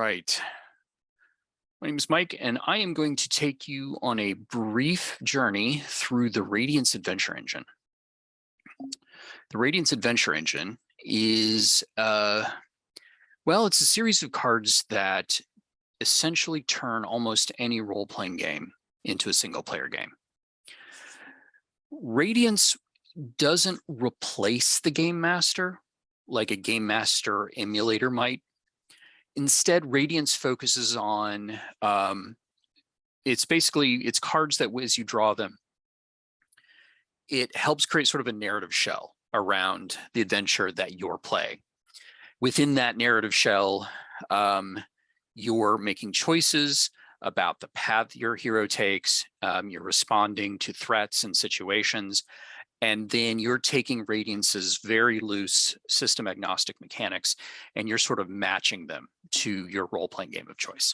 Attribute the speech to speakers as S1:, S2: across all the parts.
S1: right. My name is Mike, and I am going to take you on a brief journey through the Radiance Adventure Engine. The Radiance Adventure Engine is, well, it's a series of cards that essentially turn almost any role-playing game into a single-player game. Radiance doesn't replace the Game Master like a Game Master emulator might. Instead, Radiance focuses on, it's cards that as you draw them, it helps create sort of a narrative shell around the adventure that you're playing. Within that narrative shell, you're making choices about the path your hero takes, you're responding to threats and situations, and then you're taking Radiance's very loose system agnostic mechanics and you're sort of matching them to your role-playing game of choice.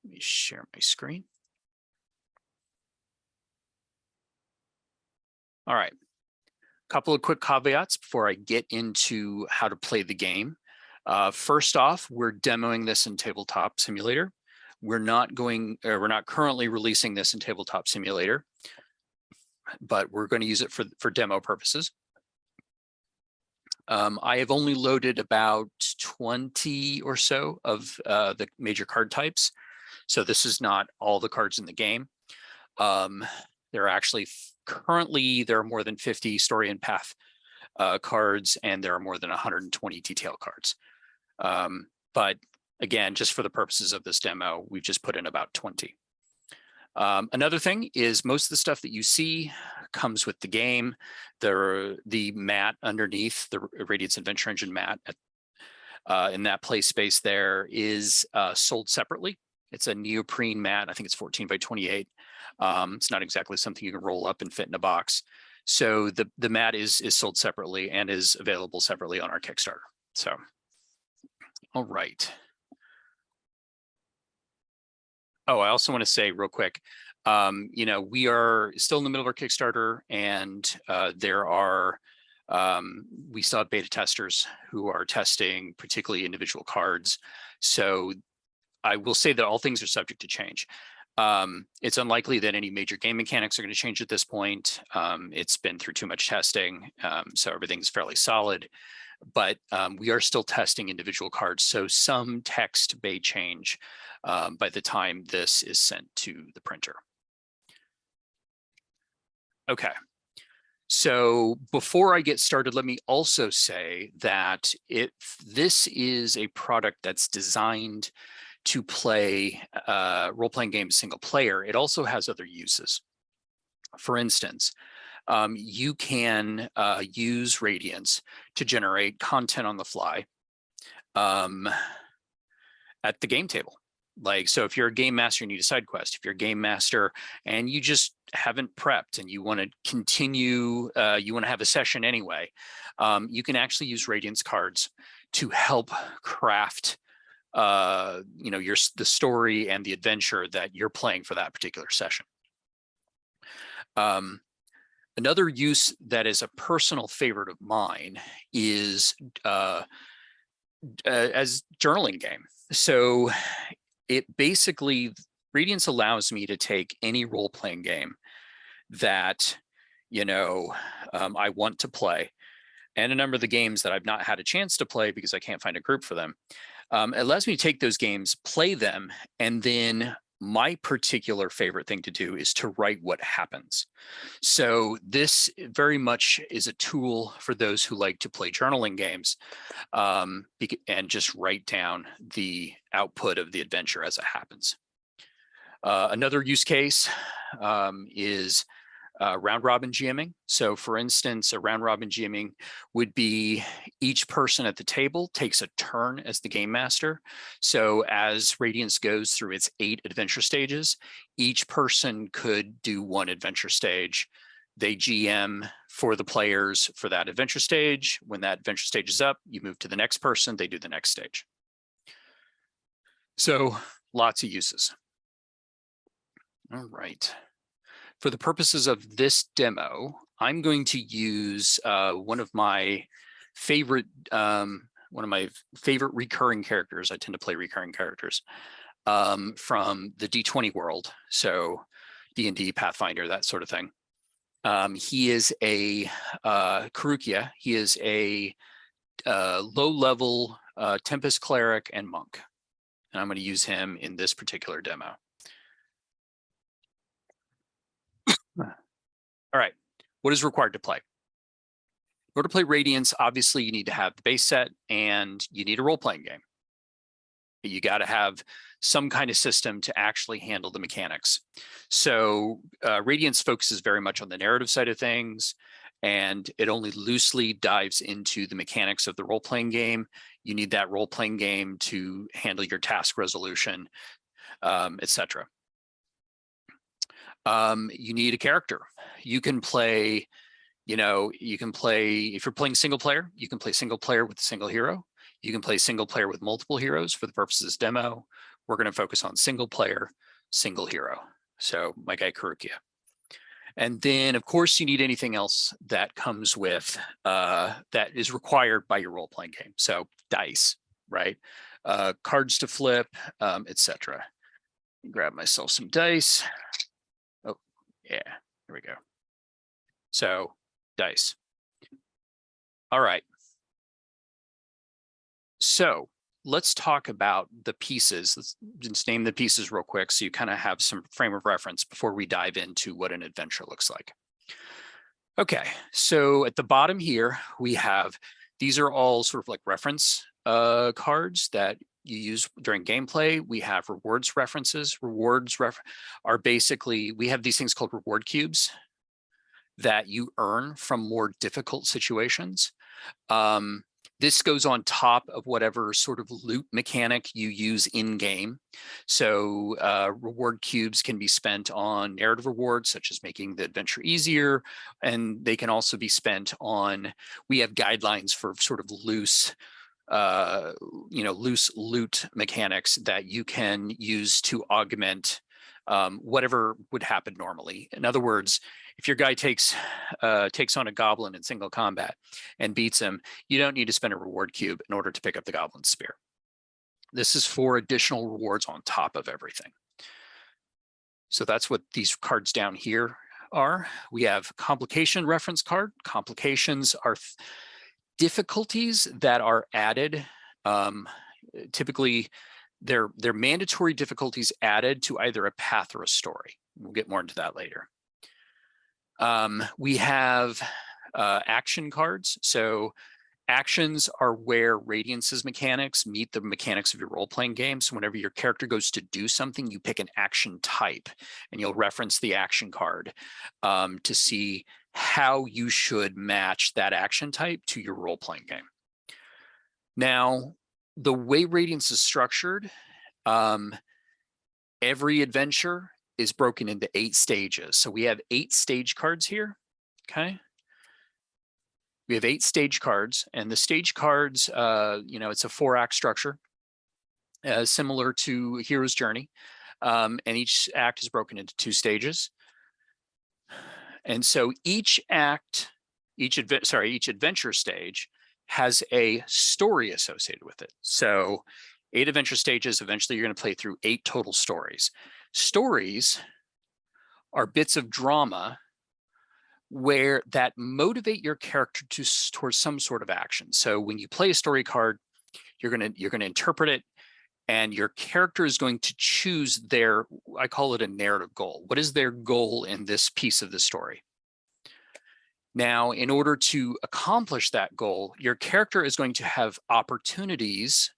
S1: Let me share my screen. All right, a couple of quick caveats before I get into how to play the game. First off, we're demoing this in Tabletop Simulator. We're not currently releasing this in Tabletop Simulator, but we're going to use it for demo purposes. I have only loaded about 20 or so of the major card types. So this is not all the cards in the game. There are actually currently, there are more than 50 story and path cards, and there are more than 120 detail cards. But again, just for the purposes of this demo, we've just put in about 20. Another thing is most of the stuff that you see comes with the game. The mat underneath, the Radiance Adventure Engine mat in that play space there is sold separately. It's a neoprene mat. I think it's 14 by 28. It's not exactly something you can roll up and fit in a box. So the mat is sold separately and is available separately on our Kickstarter. So, all right. Oh, I also want to say real quick, you know, we are still in the middle of our Kickstarter, and we still have beta testers who are testing particularly individual cards. So I will say that all things are subject to change. It's unlikely that any major game mechanics are going to change at this point. It's been through too much testing, so everything's fairly solid. But we are still testing individual cards, so some text may change by the time this is sent to the printer. Okay, so before I get started, let me also say that this is a product that's designed to play role-playing games single player. It also has other uses. For instance, you can use Radiance to generate content on the fly at the game table. Like, so if you're a game master and you need a side quest, if you're a game master and you just haven't prepped and you want to continue, you want to have a session anyway, you can actually use Radiance cards to help craft you know, the story and the adventure that you're playing for that particular session. Another use that is a personal favorite of mine is as journaling game. So it basically, Radiance allows me to take any role-playing game that, you know, I want to play, and a number of the games that I've not had a chance to play because I can't find a group for them. It allows me to take those games, play them, and then my particular favorite thing to do is to write what happens. So this very much is a tool for those who like to play journaling games and just write down the output of the adventure as it happens. Another use case is round robin GMing. So for instance, a round robin GMing would be each person at the table takes a turn as the game master. So as Radiance goes through its 8 adventure stages, each person could do one adventure stage. They GM for the players for that adventure stage. When that adventure stage is up, you move to the next person, they do the next stage. So lots of uses. All right. For the purposes of this demo, I'm going to use one of my favorite one of my favorite recurring characters. I tend to play recurring characters from the D20 world. So D&D, Pathfinder, that sort of thing. He is a Karukia. He is a low-level Tempest Cleric and Monk. And I'm going to use him in this particular demo. All right, what is required to play? In order to play Radiance, obviously you need to have the base set and you need a role-playing game. You got to have some kind of system to actually handle the mechanics. So Radiance focuses very much on the narrative side of things, and it only loosely dives into the mechanics of the role-playing game. You need that role-playing game to handle your task resolution, etc. You need a character. You can play, if you're playing single player, you can play single player with a single hero. You can play single player with multiple heroes. For the purposes of this demo, we're going to focus on single player, single hero. So my guy Karukia. And then, of course, you need anything else that comes with, that is required by your role-playing game. So dice, right? Cards to flip, etc. Grab myself some dice. Oh, yeah, here we go. So dice. All right. So let's talk about the pieces. Let's just name the pieces real quick so you kind of have some frame of reference before we dive into what an adventure looks like. Okay, so at the bottom here, we have, these are all sort of like reference cards that you use during gameplay. We have rewards references. Rewards are basically, we have these things called reward cubes that you earn from more difficult situations. This goes on top of whatever sort of loot mechanic you use in game. So reward cubes can be spent on narrative rewards, such as making the adventure easier. And they can also be spent on, we have guidelines for sort of loose, loose loot mechanics that you can use to augment whatever would happen normally. In other words, if your guy takes on a goblin in single combat and beats him, you don't need to spend a reward cube in order to pick up the goblin spear. This is for additional rewards on top of everything. So that's what these cards down here are. We have complication reference card. Complications are difficulties that are added. Typically, they're mandatory difficulties added to either a path or a story. We'll get more into that later. We have action cards. So actions are where Radiance's mechanics meet the mechanics of your role-playing game. So whenever your character goes to do something, you pick an action type, and you'll reference the action card to see how you should match that action type to your role-playing game. Now, the way Radiance is structured, every adventure is broken into 8 stages. So we have 8 stage cards here, okay? We have 8 stage cards, and the stage cards, it's a 4-act structure, similar to Hero's Journey, and each act is broken into 2 stages. And so each adventure stage has a story associated with it. So 8 adventure stages, eventually you're going to play through 8 total stories. Stories are bits of drama that motivate your character towards some sort of action. So when you play a story card, you're going to interpret it, and your character is going to choose their, I call it a narrative goal. What is their goal in this piece of the story? Now, in order to accomplish that goal, your character is going to have opportunities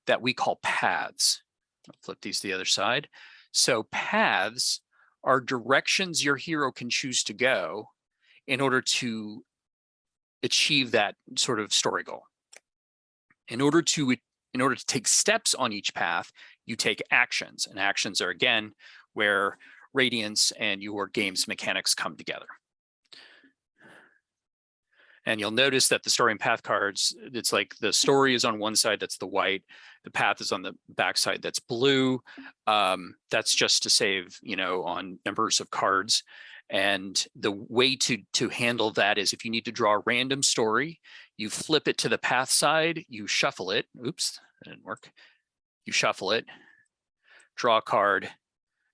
S1: that we call paths. I'll flip these to the other side. So paths are directions your hero can choose to go in order to achieve that sort of story goal. In order to take steps on each path, you take actions, and actions are, again, where Radiance and your game's mechanics come together. And you'll notice that the story and path cards, it's like the story is on one side, that's the white. The path is on the back side, that's blue. That's just to save, on numbers of cards. And the way to handle that is if you need to draw a random story, you flip it to the path side, you shuffle it. Oops, that didn't work. You shuffle it, draw a card,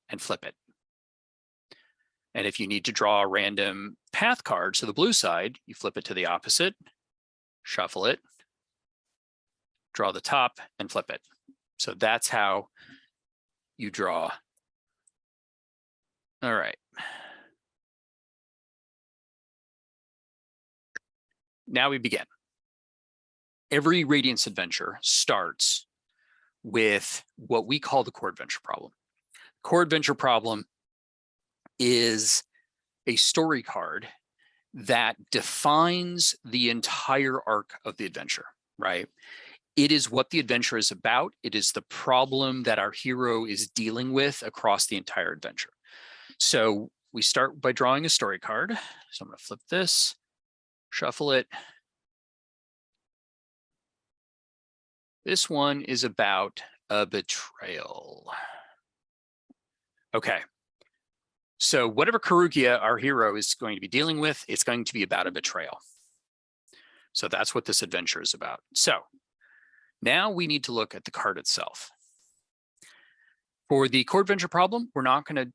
S1: and flip it. And if you need to draw a random path card, so the blue side, you flip it to the opposite, shuffle it, draw the top, and flip it. So that's how you draw. All right. Now we begin. Every Radiance adventure starts with what we call the core adventure problem. Core adventure problem is a story card that defines the entire arc of the adventure, right? It is what the adventure is about. It is the problem that our hero is dealing with across the entire adventure. So we start by drawing a story card. So I'm going to flip this, shuffle it. This one is about a betrayal. Okay. So whatever Karukia, our hero, is going to be dealing with, it's going to be about a betrayal. So that's what this adventure is about. So now we need to look at the card itself. For the core adventure problem, we're not going to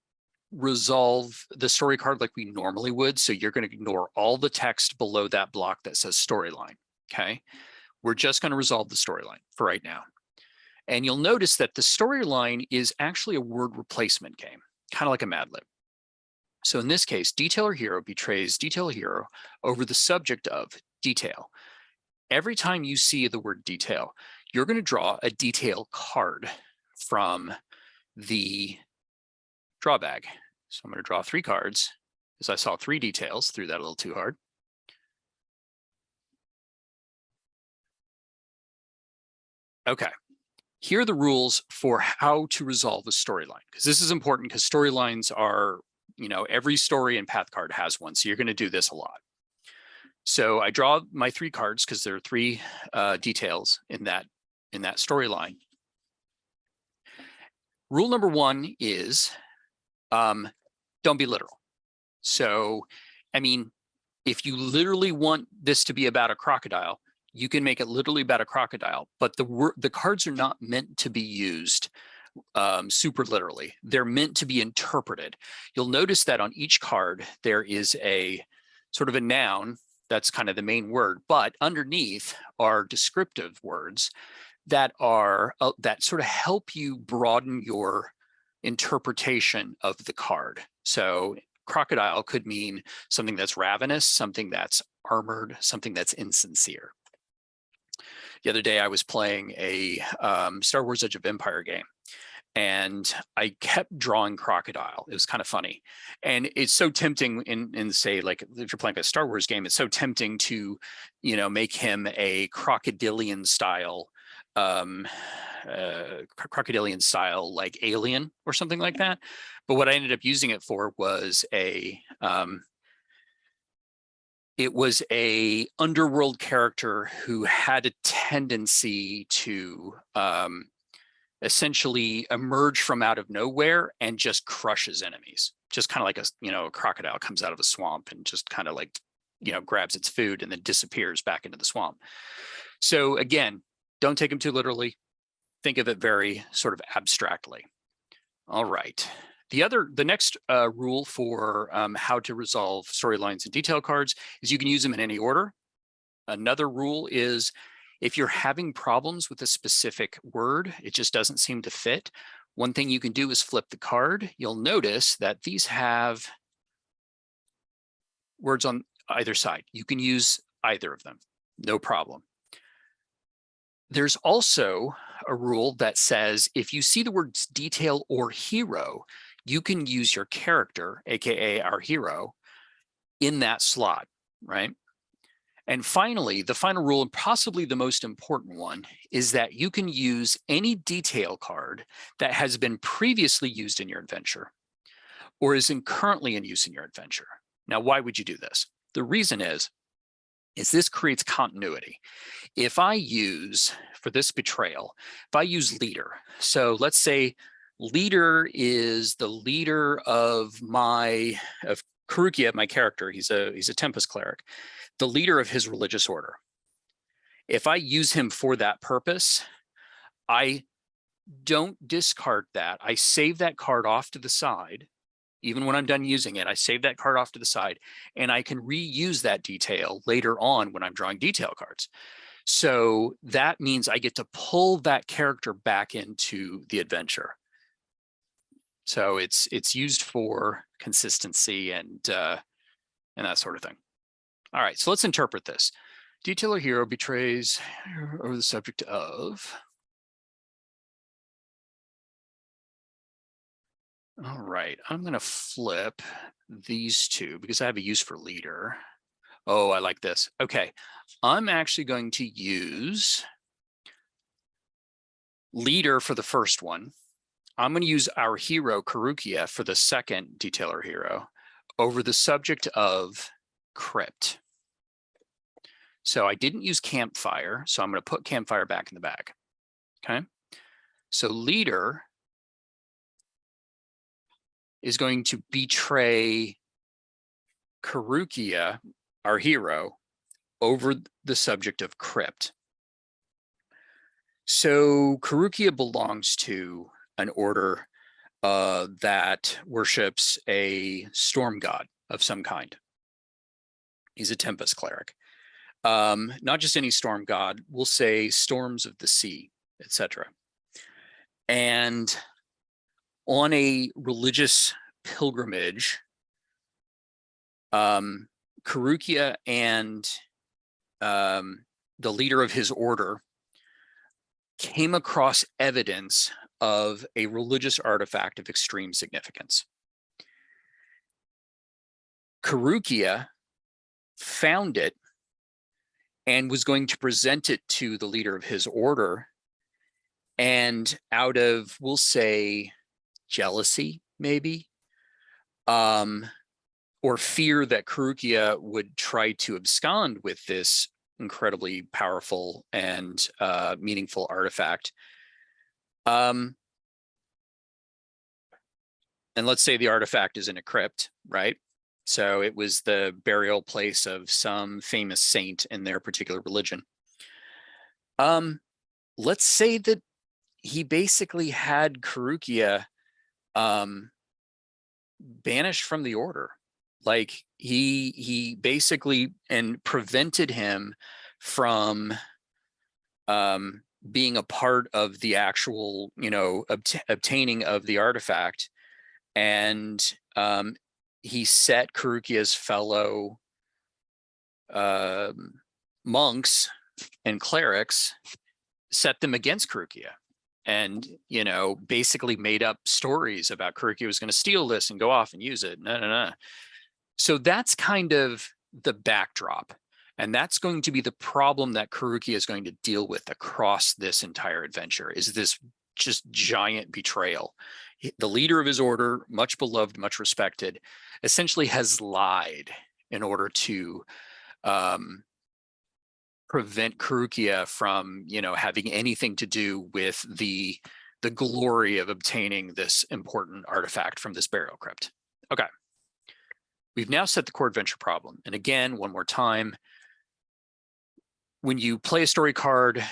S1: resolve the story card like we normally would. So you're going to ignore all the text below that block that says storyline. Okay. We're just going to resolve the storyline for right now. And you'll notice that the storyline is actually a word replacement game, kind of like a Mad Lib. So in this case, detail or hero betrays detail or hero over the subject of detail. Every time you see the word detail, you're going to draw a detail card from the draw bag. So I'm going to draw 3 cards, because I saw 3 details, threw that a little too hard. Okay, here are the rules for how to resolve a storyline, because this is important because storylines are, you know, every story and path card has one. So you're going to do this a lot. So I draw my 3 cards because there are 3 details in that storyline. Rule number 1 is don't be literal. So, I mean, if you literally want this to be about a crocodile, you can make it literally about a crocodile, but the cards are not meant to be used super literally. They're meant to be interpreted. You'll notice that on each card, there is a sort of a noun that's kind of the main word, but underneath are descriptive words that are that sort of help you broaden your interpretation of the card. So crocodile could mean something that's ravenous, something that's armored, something that's insincere. The other day I was playing a Star Wars Edge of Empire game, and I kept drawing crocodile. It was kind of funny. And it's so tempting in say, like, if you're playing a Star Wars game, it's so tempting to, you know, make him a crocodilian style like alien or something like that. But what I ended up using it for was it was a underworld character who had a tendency to essentially emerge from out of nowhere and just crushes enemies. Just kind of like a crocodile comes out of a swamp and just kind of like, grabs its food and then disappears back into the swamp. So again, don't take them too literally. Think of it very sort of abstractly. All right. The next rule for how to resolve storylines and detail cards is you can use them in any order. Another rule is if you're having problems with a specific word, it just doesn't seem to fit, one thing you can do is flip the card. You'll notice that these have words on either side. You can use either of them, no problem. There's also a rule that says if you see the words detail or hero, you can use your character, aka our hero, in that slot, right? And finally, the final rule, and possibly the most important one, is that you can use any detail card that has been previously used in your adventure or is currently in use in your adventure. Now, why would you do this? The reason is this creates continuity. If I use, for this betrayal, if I use leader, so let's say leader is the leader of Karukia, my character, he's a Tempest cleric, the leader of his religious order. If I use him for that purpose, I don't discard that. I save that card off to the side. Even when I'm done using it, I save that card off to the side, and I can reuse that detail later on when I'm drawing detail cards. So that means I get to pull that character back into the adventure. So it's used for consistency and that sort of thing. All right, so let's interpret this. Detailer hero betrays over the subject of. All right, I'm going to flip these two because I have a use for leader. Oh, I like this. Okay, I'm actually going to use leader for the first one. I'm going to use our hero, Karukia, for the second detailer hero over the subject of crypt. So I didn't use campfire, so I'm going to put campfire back in the bag. Okay, so leader is going to betray Karukia, our hero, over the subject of crypt. So Karukia belongs to an order that worships a storm god of some kind. He's a Tempest cleric. Not just any storm god, we'll say storms of the sea, etc. And on a religious pilgrimage, Karukia and the leader of his order came across evidence of a religious artifact of extreme significance. Karukia found it and was going to present it to the leader of his order. And out of, we'll say, jealousy, maybe, or fear that Karukia would try to abscond with this incredibly powerful and meaningful artifact. And let's say the artifact is in a crypt, right? So it was the burial place of some famous saint in their particular religion. Let's say that he basically had Karukia banished from the order. Like he basically and prevented him from being a part of the actual, obtaining of the artifact. And he set Karukia's fellow monks and clerics, set them against Karukia, and basically made up stories about Karukia was going to steal this and go off and use it. No. So that's kind of the backdrop, and that's going to be the problem that Karukia is going to deal with across this entire adventure, is this just giant betrayal. The leader of his order, much beloved, much respected, essentially has lied in order to prevent Karukia from, having anything to do with the glory of obtaining this important artifact from this burial crypt. Okay. We've now set the core adventure problem. And again, one more time, when you play a story card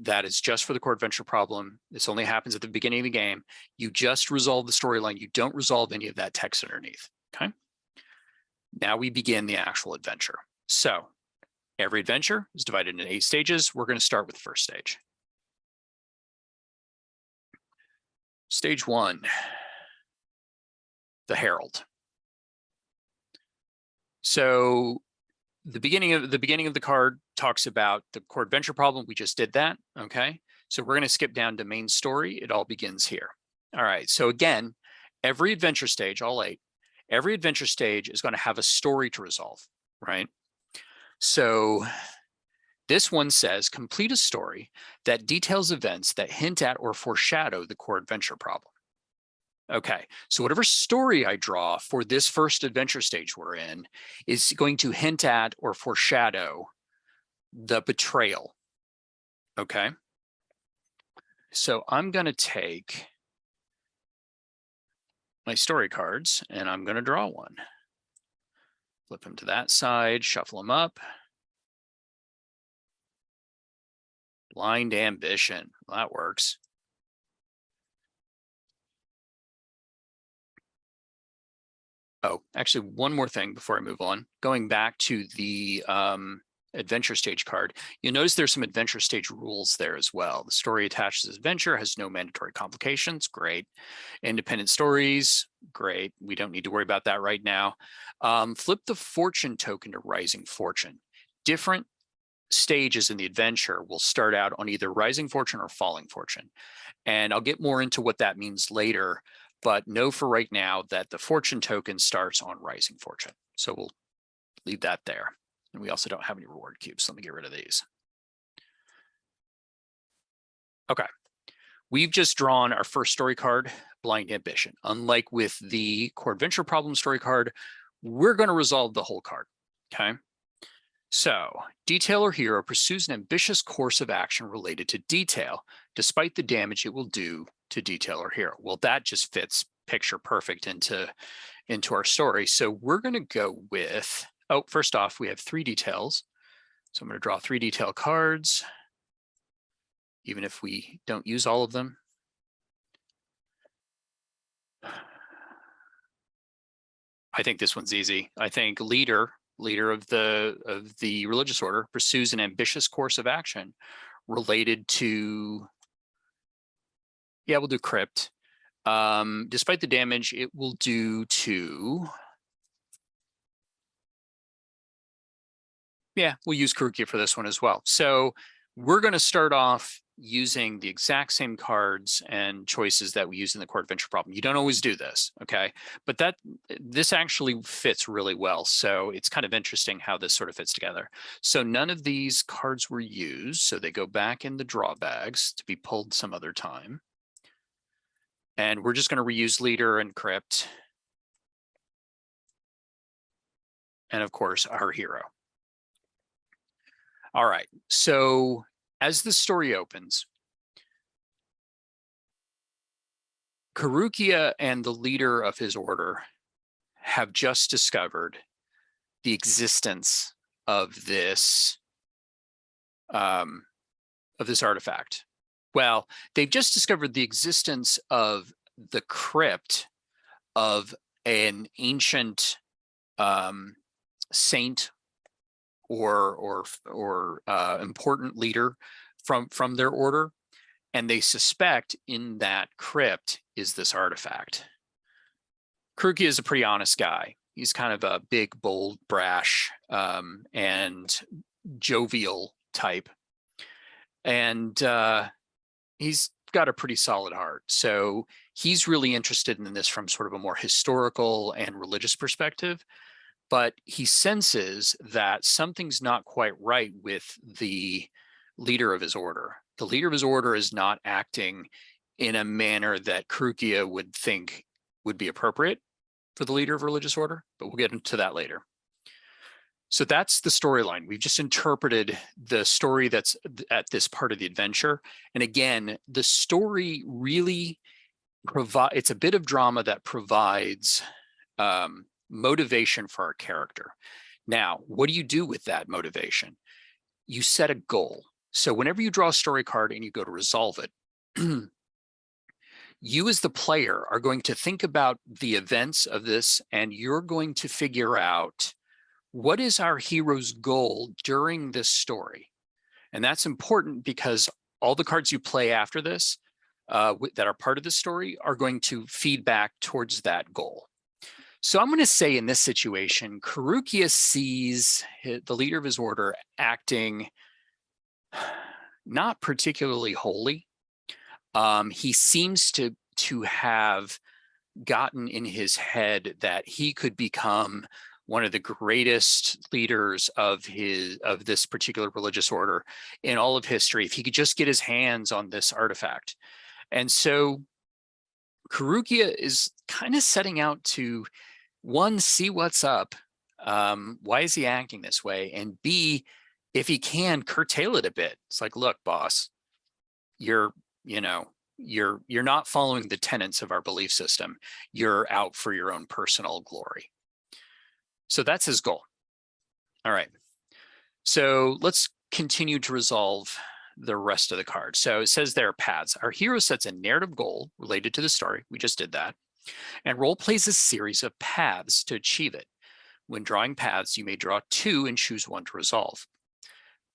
S1: that is just for the core adventure problem, this only happens at the beginning of the game, you just resolve the storyline. You don't resolve any of that text underneath, okay? Now we begin the actual adventure. So every adventure is divided into 8 stages. We're going to start with the first stage. Stage 1, the Herald. So the beginning of the card talks about the core adventure problem. We just did that, okay? So we're going to skip down to main story. It all begins here. All right, so again, every adventure stage, all 8, every adventure stage is going to have a story to resolve, right? So this one says, complete a story that details events that hint at or foreshadow the core adventure problem. Okay, so whatever story I draw for this first adventure stage we're in is going to hint at or foreshadow the betrayal. Okay, so I'm going to take my story cards and I'm going to draw one. Flip him to that side, shuffle him up. Blind Ambition, well, that works. Oh, actually, one more thing before I move on. Going back to the adventure stage card, you'll notice there's some adventure stage rules there as well. The story attached to this adventure has no mandatory complications. Great. Independent stories. Great. We don't need to worry about that right now. Flip the fortune token to Rising Fortune. Different stages in the adventure will start out on either Rising Fortune or Falling Fortune. And I'll get more into what that means later, but know for right now that the fortune token starts on Rising Fortune. So we'll leave that there. And we also don't have any reward cubes. So let me get rid of these. Okay. We've just drawn our first story card, Blind Ambition. Unlike with the Core Adventure Problem story card, we're going to resolve the whole card. Okay. So, Detail or Hero pursues an ambitious course of action related to Detail, despite the damage it will do to Detail or Hero. Well, that just fits picture perfect into our story. So we're going to go with, oh, first off, we have 3 details. So I'm going to draw 3 detail cards, even if we don't use all of them. I think this one's easy. I think leader of the religious order pursues an ambitious course of action related to, yeah, we'll do crypt. Despite the damage it will do to, yeah, we'll use Karukia for this one as well. So we're going to start off using the exact same cards and choices that we use in the Core Adventure Problem. You don't always do this, okay? But this actually fits really well. So it's kind of interesting how this sort of fits together. So none of these cards were used, so they go back in the draw bags to be pulled some other time. And we're just going to reuse leader and crypt. And of course, our hero. All right, so as the story opens, Karukia and the leader of his order have just discovered the existence of this artifact. Well, they've just discovered the existence of the crypt of an ancient saint or important leader from their order, and they suspect in that crypt is this artifact. Karukia is a pretty honest guy. He's kind of a big, bold, brash, and jovial type, and he's got a pretty solid heart. So he's really interested in this from sort of a more historical and religious perspective. But he senses that something's not quite right with the leader of his order. The leader of his order is not acting in a manner that Karukia would think would be appropriate for the leader of a religious order, but we'll get into that later. So that's the storyline. We've just interpreted the story that's at this part of the adventure. And again, the story really it's a bit of drama that provides motivation for our character. Now, what do you do with that motivation? You set a goal. So whenever you draw a story card and you go to resolve it, you as the player are going to think about the events of this, and you're going to figure out what is our hero's goal during this story. And that's important because all the cards you play after this that are part of the story are going to feed back towards that goal. So I'm going to say in this situation, Karukia sees the leader of his order acting not particularly holy. He seems to have gotten in his head that he could become one of the greatest leaders of this particular religious order in all of history if he could just get his hands on this artifact. And so Karukia is kind of setting out to, one, see what's up. Why is he acting this way? And B, if he can, curtail it a bit. It's like, look, boss, you're not following the tenets of our belief system. You're out for your own personal glory. So that's his goal. All right. So let's continue to resolve the rest of the cards. So it says there are paths. Our hero sets a narrative goal related to the story. We just did that. And role plays a series of paths to achieve it. When drawing paths, you may draw 2 and choose one to resolve.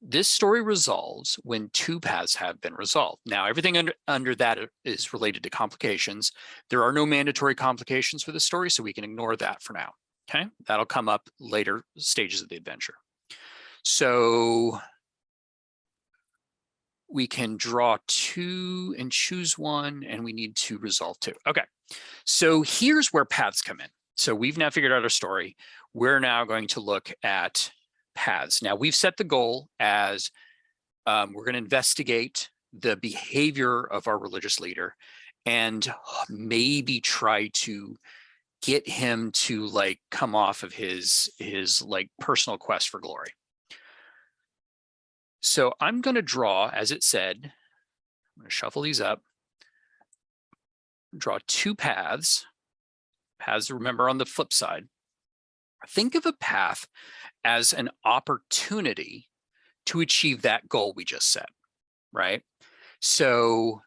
S1: This story resolves when 2 paths have been resolved. Now, everything under that is related to complications. There are no mandatory complications for the story, so we can ignore that for now. Okay, that'll come up later stages of the adventure. So we can draw 2 and choose one, and we need to resolve 2. Okay, so here's where paths come in. So we've now figured out our story. We're now going to look at paths. Now we've set the goal as we're going to investigate the behavior of our religious leader and maybe try to get him to like come off of his like personal quest for glory. So I'm going to draw, as it said, I'm going to shuffle these up, draw 2 paths. Paths, remember, on the flip side. Think of a path as an opportunity to achieve that goal we just set, right? So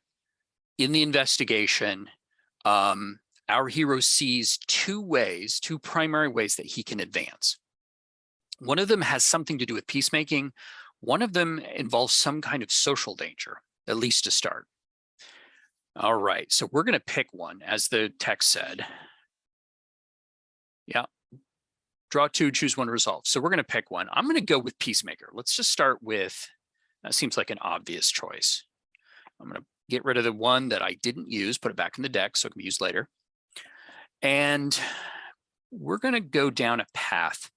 S1: in the investigation, our hero sees 2 primary ways that he can advance. One of them has something to do with peacemaking. One of them involves some kind of social danger, at least to start. All right, so we're going to pick one, as the text said. Yeah. Draw 2, choose one to resolve. So we're going to pick one. I'm going to go with Peacemaker. Let's just start with, that seems like an obvious choice. I'm going to get rid of the one that I didn't use, put it back in the deck so it can be used later. And we're going to go down a path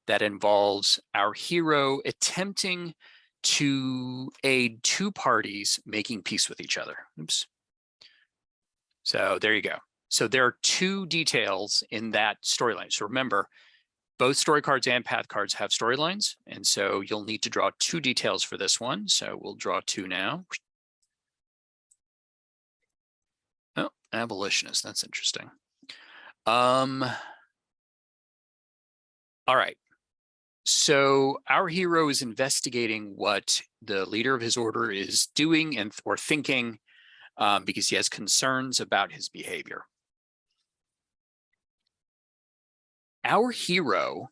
S1: that involves our hero attempting to aid 2 parties making peace with each other. Oops. So there you go. So there are 2 details in that storyline. So remember, both story cards and path cards have storylines, and so you'll need to draw 2 details for this one. So we'll draw 2 now. Oh, abolitionist, that's interesting. All right. So our hero is investigating what the leader of his order is doing or thinking because he has concerns about his behavior. Our hero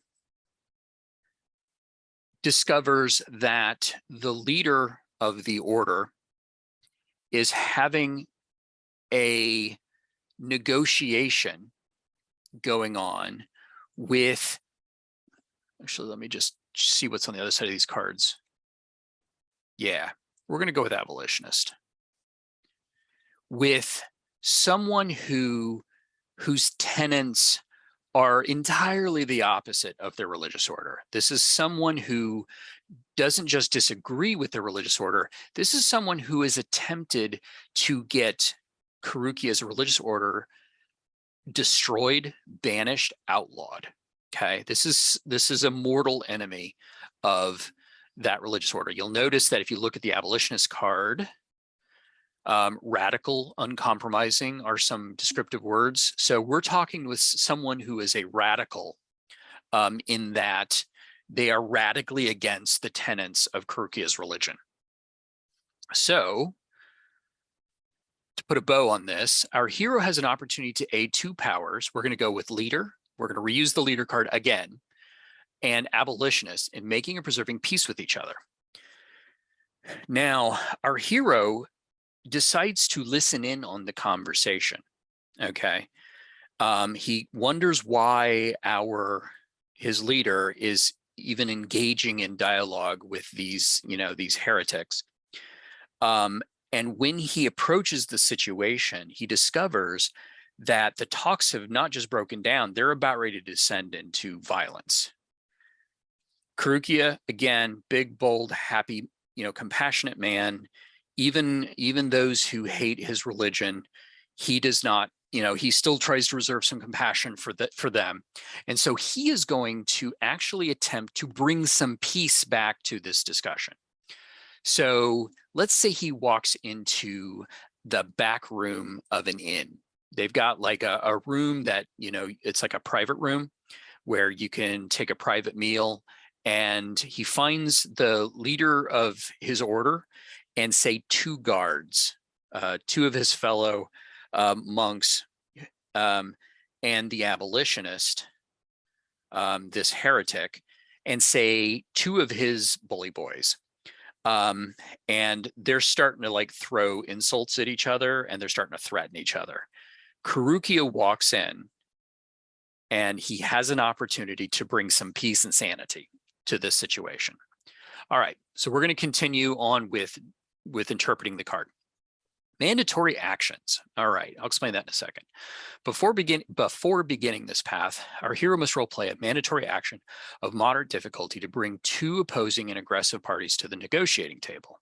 S1: discovers that the leader of the order is having a negotiation going on with, actually, let me just see what's on the other side of these cards. Yeah, we're going to go with abolitionist. With someone whose tenets are entirely the opposite of their religious order. This is someone who doesn't just disagree with the religious order. This is someone who has attempted to get Karukia's religious order destroyed, banished, outlawed. Okay, this is a mortal enemy of that religious order. You'll notice that if you look at the abolitionist card, radical, uncompromising are some descriptive words. So we're talking with someone who is a radical in that they are radically against the tenets of Karukia's religion. So to put a bow on this, our hero has an opportunity to aid 2 powers. We're going to go with leader. We're going to reuse the leader card again, and abolitionist in making and preserving peace with each other. Now, our hero decides to listen in on the conversation. Okay. He wonders why his leader is even engaging in dialogue with these heretics. And when he approaches the situation, he discovers that the talks have not just broken down, they're about ready to descend into violence. Karukia, again, big, bold, happy, compassionate man. Even those who hate his religion, he does not, he still tries to reserve some compassion for them. And so he is going to actually attempt to bring some peace back to this discussion. So let's say he walks into the back room of an inn. They've got like a room that, it's like a private room, where you can take a private meal, and he finds the leader of his order and say 2 guards, 2 of his fellow monks, and the abolitionist, this heretic, and say 2 of his bully boys. And they're starting to like throw insults at each other, and they're starting to threaten each other. Karukia walks in, and he has an opportunity to bring some peace and sanity to this situation. All right, so we're going to continue on with interpreting the card. Mandatory actions. All right, I'll explain that in a second. Before beginning this path, our hero must roleplay a mandatory action of moderate difficulty to bring 2 opposing and aggressive parties to the negotiating table.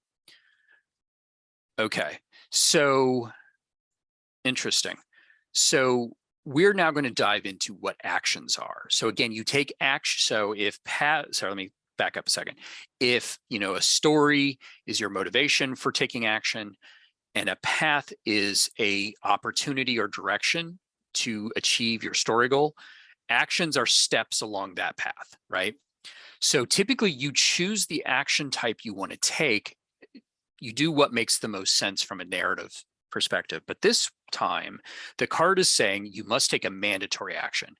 S1: Okay, so interesting. So we're now going to dive into what actions are. So again, you take action. So if let me back up a second. If a story is your motivation for taking action, and a path is a opportunity or direction to achieve your story goal, actions are steps along that path, right? So typically you choose the action type you want to take. You do what makes the most sense from a narrative perspective. But this time, the card is saying you must take a mandatory action.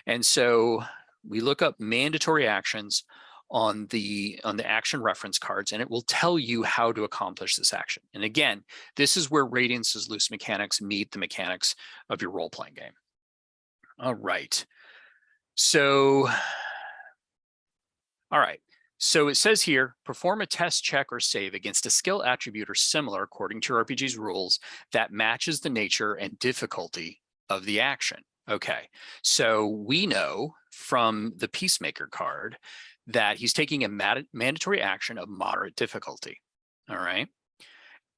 S1: And so we look up mandatory actions on the action reference cards, and it will tell you how to accomplish this action. And again, this is where Radiance's loose mechanics meet the mechanics of your role-playing game. All right. So, all right. So it says here, perform a test check or save against a skill attribute or similar according to your RPG's rules that matches the nature and difficulty of the action. Okay, so we know from the Peacemaker card that he's taking a mandatory action of moderate difficulty. All right.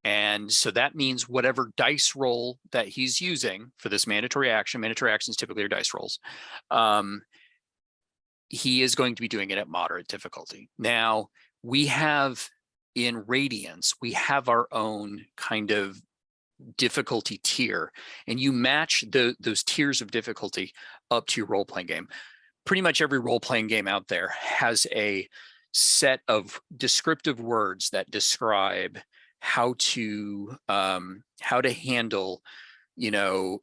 S1: And so that means whatever dice roll that he's using for this mandatory actions typically are dice rolls, he is going to be doing it at moderate difficulty. Now, we have in Radiance, we have our own kind of difficulty tier, and you match those tiers of difficulty up to your role-playing game. Pretty much every role-playing game out there has a set of descriptive words that describe how to handle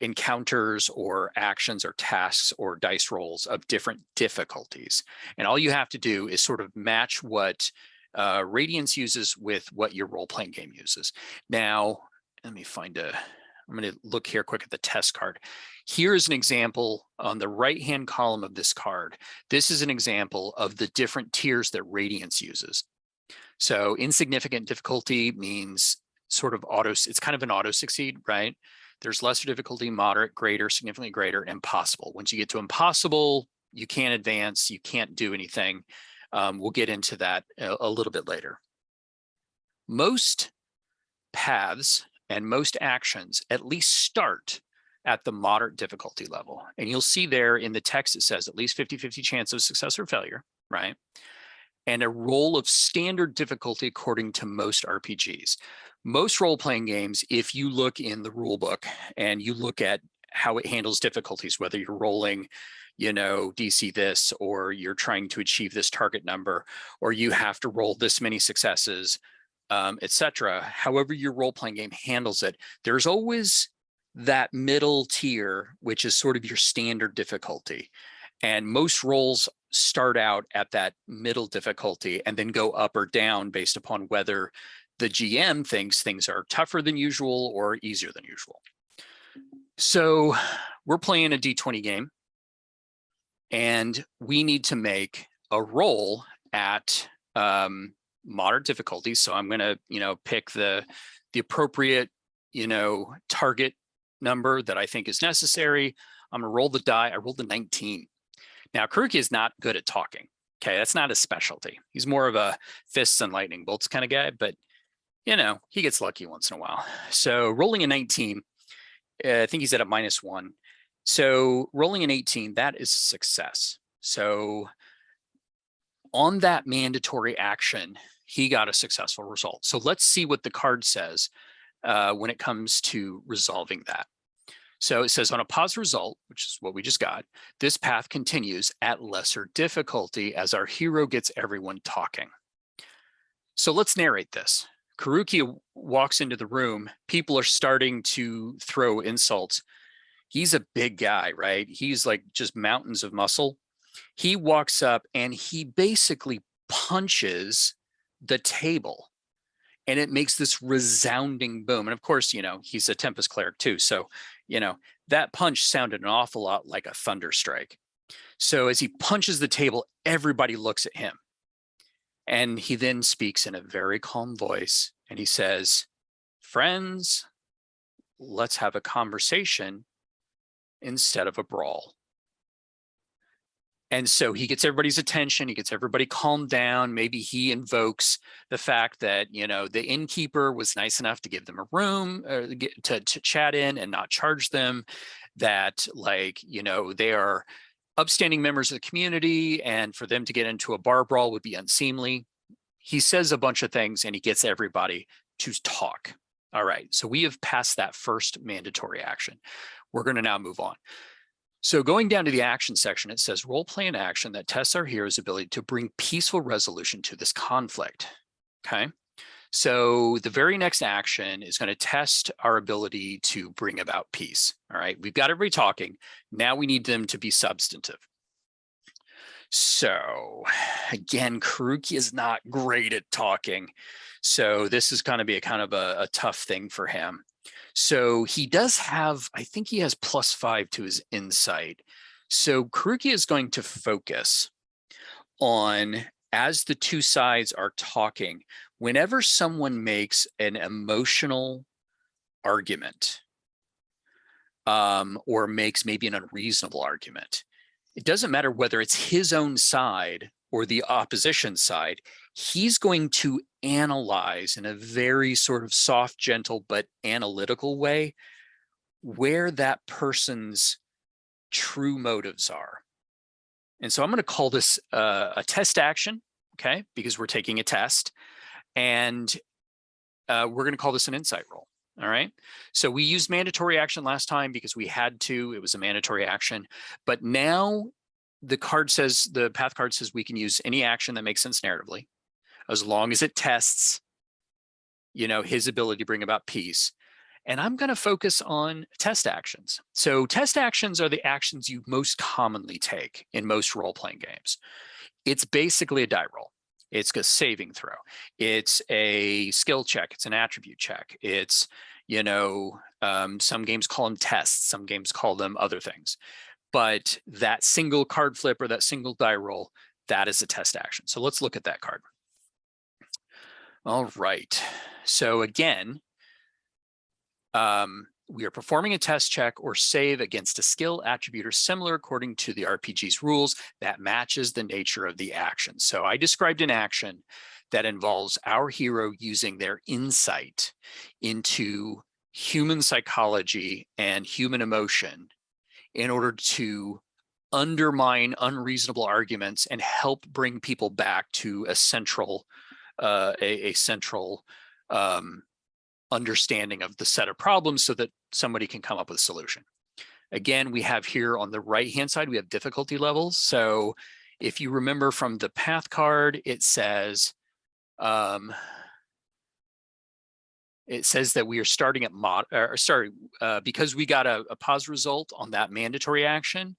S1: encounters or actions or tasks or dice rolls of different difficulties. And all you have to do is sort of match what Radiance uses with what your role-playing game uses. Now, let me I'm going to look here quick at the test card. Here's an example on the right-hand column of this card. This is an example of the different tiers that Radiance uses. So insignificant difficulty means sort of it's kind of an auto succeed, right? There's lesser difficulty, moderate, greater, significantly greater, and impossible. Once you get to impossible, you can't advance, you can't do anything. We'll get into that a little bit later. Most paths and most actions at least start at the moderate difficulty level. And you'll see there in the text, it says at least 50-50 chance of success or failure, right? And a roll of standard difficulty according to most RPGs. Most role-playing games, if you look in the rule book and you look at how it handles difficulties, whether you're rolling, DC this, or you're trying to achieve this target number, or you have to roll this many successes, etc. However your role-playing game handles it, there's always that middle tier, which is sort of your standard difficulty. And most rolls start out at that middle difficulty and then go up or down based upon whether the GM thinks things are tougher than usual or easier than usual. So we're playing a D20 game, and we need to make a roll at moderate difficulty. So I'm going to, pick the appropriate, target number that I think is necessary. I'm going to roll the die. I rolled a 19. Now, Karuki is not good at talking. Okay, that's not his specialty. He's more of a fists and lightning bolts kind of guy, but he gets lucky once in a while. So rolling a 19, I think he's at a -1. So rolling an 18, that is success. So on that mandatory action, he got a successful result. So let's see what the card says when it comes to resolving that. So it says on a positive result, which is what we just got, this path continues at lesser difficulty as our hero gets everyone talking. So let's narrate this. Karuki walks into the room. People are starting to throw insults. He's a big guy, right? He's like just mountains of muscle. He walks up and he basically punches the table, and it makes this resounding boom. And of course, you know, he's a Tempest cleric too. So, you know, that punch sounded an awful lot like a thunder strike. So as he punches the table, everybody looks at him. And he then speaks in a very calm voice and he says, "Friends, let's have a conversation instead of a brawl." And so he gets everybody's attention. He gets everybody calmed down. Maybe he invokes the fact that, you know, the innkeeper was nice enough to give them a room to chat in and not charge them, that, like, you know, they are upstanding members of the community and for them to get into a bar brawl would be unseemly. He says a bunch of things and he gets everybody to talk. All right, so we have passed that first mandatory action. We're going to now move on. So going down to the action section, it says role play an action that tests our hero's ability to bring peaceful resolution to this conflict. Okay, so the very next action is going to test our ability to bring about peace. All right, we've got everybody talking. Now we need them to be substantive. So again, Karuki is not great at talking. So this is going to be a kind of a tough thing for him. So he does have, I think he has +5 to his insight. So Karuki is going to focus on, as the two sides are talking, whenever someone makes an emotional argument or makes maybe an unreasonable argument, it doesn't matter whether it's his own side or the opposition side, he's going to analyze in a very sort of soft, gentle, but analytical way where that person's true motives are. And so I'm going to call this a test action, okay, because we're taking a test. And we're going to call this an insight roll. All right. So we used mandatory action last time because we had to. It was a mandatory action. But now the card says, the path card says we can use any action that makes sense narratively, as long as it tests, you know, his ability to bring about peace. And I'm going to focus on test actions. So test actions are the actions you most commonly take in most role-playing games. It's basically a die roll. It's a saving throw. It's a skill check. It's an attribute check. It's, you know, some games call them tests. Some games call them other things. But that single card flip or that single die roll, that is a test action. So let's look at that card. All right. So again, we are performing a test check or save against a skill, attribute, or similar according to the RPG's rules that matches the nature of the action. So I described an action that involves our hero using their insight into human psychology and human emotion in order to undermine unreasonable arguments and help bring people back to a central understanding of the set of problems so that somebody can come up with a solution. Again, we have here on the right-hand side, we have difficulty levels. So if you remember from the path card, it says that we are starting at because we got a positive result on that mandatory action,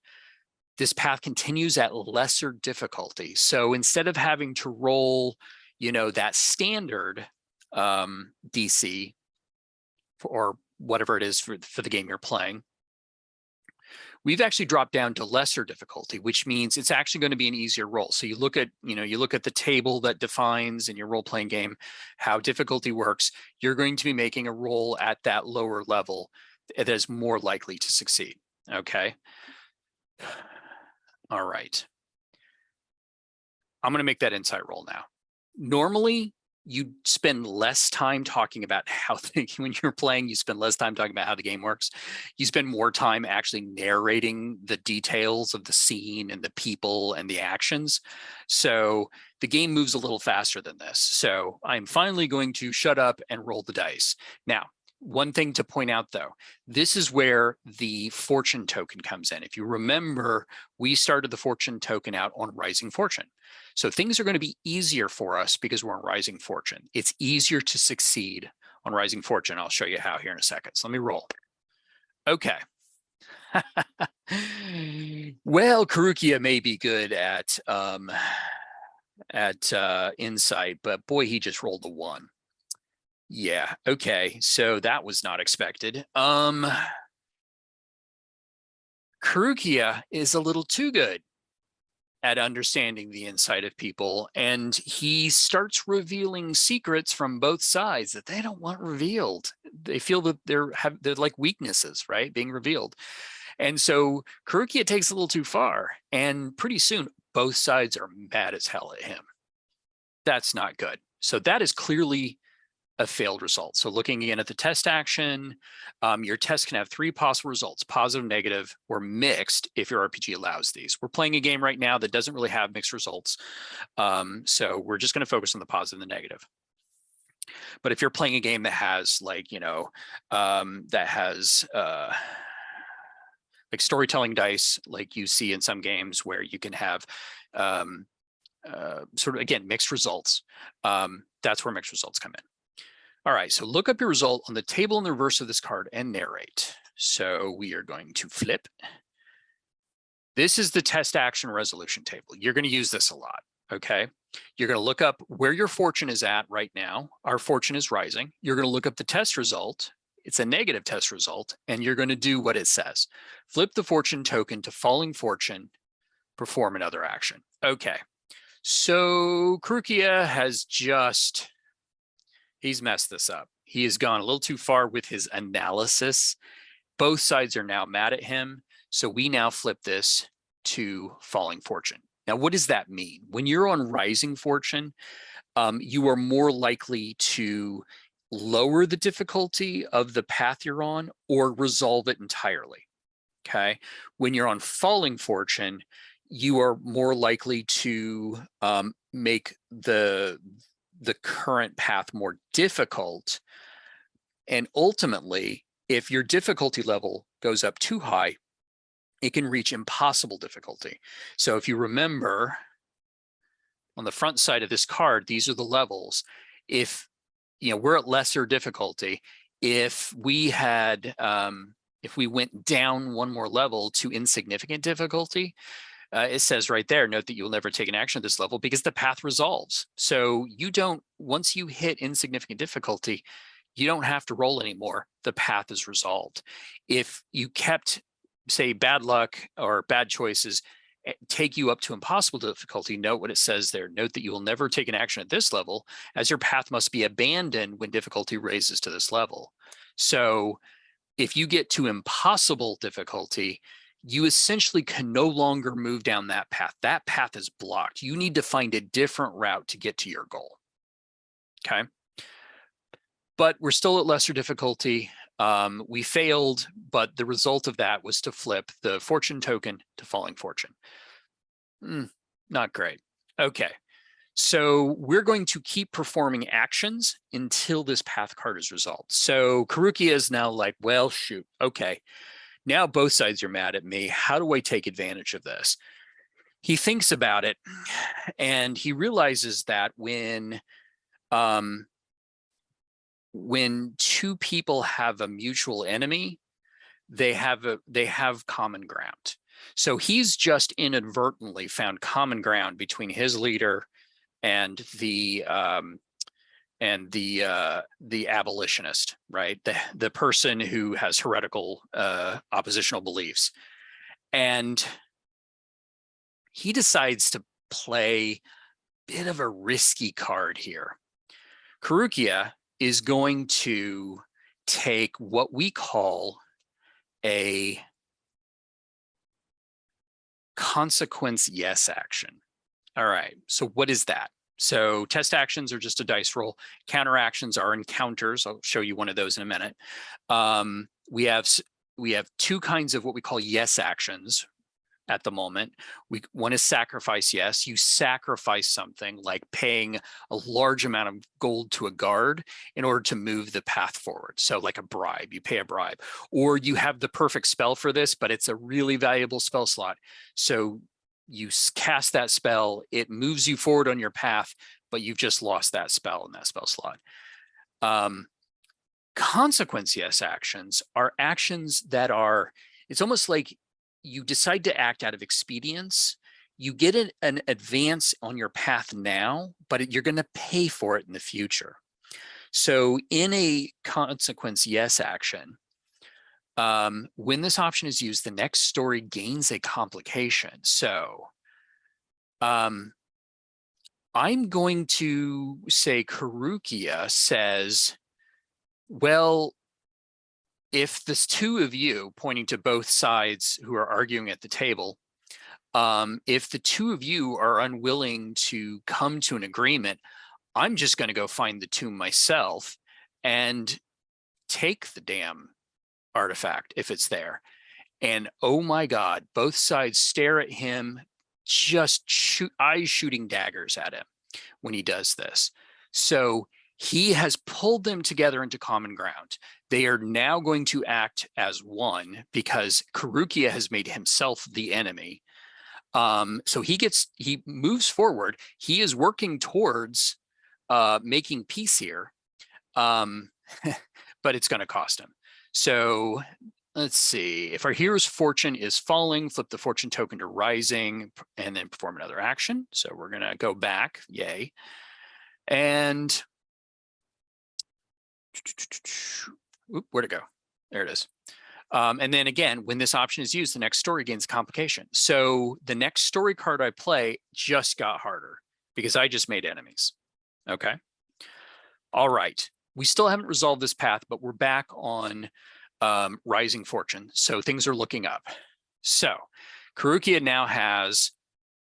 S1: this path continues at lesser difficulty. So instead of having to roll, you know, that standard DC or whatever it is for the game you're playing, we've actually dropped down to lesser difficulty, which means it's actually going to be an easier roll. So you look at, you know, you look at the table that defines in your role-playing game how difficulty works. You're going to be making a roll at that lower level that is more likely to succeed. Okay. All right. I'm going to make that insight roll now. Normally, you spend less time talking about how when you're playing, you spend less time talking about how the game works. You spend more time actually narrating the details of the scene and the people and the actions. So the game moves a little faster than this. So I'm finally going to shut up and roll the dice. Now, One thing to point out, though, this is where the fortune token comes in. If you remember, we started the fortune token out on Rising Fortune. So things are going to be easier for us because we're on Rising Fortune. It's easier to succeed on Rising Fortune. I'll show you how here in a second. So let me roll. Okay. Well, Karukia may be good at insight, but boy, he just rolled a 1. Yeah, okay, so that was not expected. Karukia is a little too good at understanding the inside of people, and he starts revealing secrets from both sides that they don't want revealed. They feel that they're like weaknesses, right, being revealed. And so Karukia takes a little too far, and pretty soon both sides are mad as hell at him. That's not good. So that is clearly a failed result. So looking again at the test action, your test can have 3 possible results: positive, negative, or mixed if your RPG allows these. We're playing a game right now that doesn't really have mixed results. So we're just going to focus on the positive and the negative. But if you're playing a game that has like, you know, that has like storytelling dice, like you see in some games where you can have sort of, again, mixed results, that's where mixed results come in. All right, so look up your result on the table in the reverse of this card and narrate. So we are going to flip. This is the test action resolution table. You're going to use this a lot, okay? You're going to look up where your fortune is at right now. Our fortune is rising. You're going to look up the test result. It's a negative test result, and you're going to do what it says. Flip the fortune token to falling fortune, perform another action. Okay, so Karukia has just... he's messed this up. He has gone a little too far with his analysis. Both sides are now mad at him. So we now flip this to falling fortune. Now, what does that mean? When you're on rising fortune, you are more likely to lower the difficulty of the path you're on or resolve it entirely, okay? When you're on falling fortune, you are more likely to make the current path more difficult. And ultimately, if your difficulty level goes up too high, it can reach impossible difficulty. So if you remember on the front side of this card, these are the levels. If you know we're at lesser difficulty, if we had if we went down one more level to insignificant difficulty, it says right there, note that you will never take an action at this level because the path resolves. So you don't, once you hit insignificant difficulty, you don't have to roll anymore. The path is resolved. If you kept, say, bad luck or bad choices take you up to impossible difficulty, note what it says there. Note that you will never take an action at this level, as your path must be abandoned when difficulty raises to this level. So if you get to impossible difficulty, you essentially can no longer move down that path. That path is blocked. You need to find a different route to get to your goal. Okay. But we're still at lesser difficulty. We failed, but the result of that was to flip the fortune token to falling fortune. Not great. Okay. So we're going to keep performing actions until this path card is resolved. So Karukia is now like, well, shoot. Okay. Now both sides are mad at me. How do I take advantage of this? He thinks about it, and he realizes that when two people have a mutual enemy, they have common ground. So he's just inadvertently found common ground between his leader and the abolitionist, right? The person who has heretical oppositional beliefs. And he decides to play a bit of a risky card here. Karukia is going to take what we call a consequence yes action. All right, so what is that? So test actions are just a dice roll. Counter actions are encounters. I'll show you one of those in a minute. We have two kinds of what we call yes actions. at the moment. One is sacrifice, yes. You sacrifice something like paying a large amount of gold to a guard in order to move the path forward. So like a bribe, you pay a bribe. Or you have the perfect spell for this, but it's a really valuable spell slot. So you cast that spell, it moves you forward on your path, but you've just lost that spell in that spell slot. Consequence yes actions are actions that are, it's almost like you decide to act out of expedience. You get an advance on your path now, but you're going to pay for it in the future. So in a consequence yes action, when this option is used, the next story gains a complication. So I'm going to say Karukia says, well, if the two of you, pointing to both sides who are arguing at the table, if the two of you are unwilling to come to an agreement, I'm just going to go find the tomb myself and take the damn artifact if it's there. And oh my God, both sides stare at him, just eyes shooting daggers at him when he does this. So he has pulled them together into common ground. They are now going to act as one because Karukia has made himself the enemy. So he moves forward. He is working towards making peace here, but it's going to cost him. So let's see. If our hero's fortune is falling, flip the fortune token to rising and then perform another action. So we're going to go back. Yay. And where'd it go? There it is. And then again, when this option is used, the next story gains a complication. So the next story card I play just got harder because I just made enemies. Okay. All right. We still haven't resolved this path, but we're back on rising fortune. So things are looking up. So Karukia now has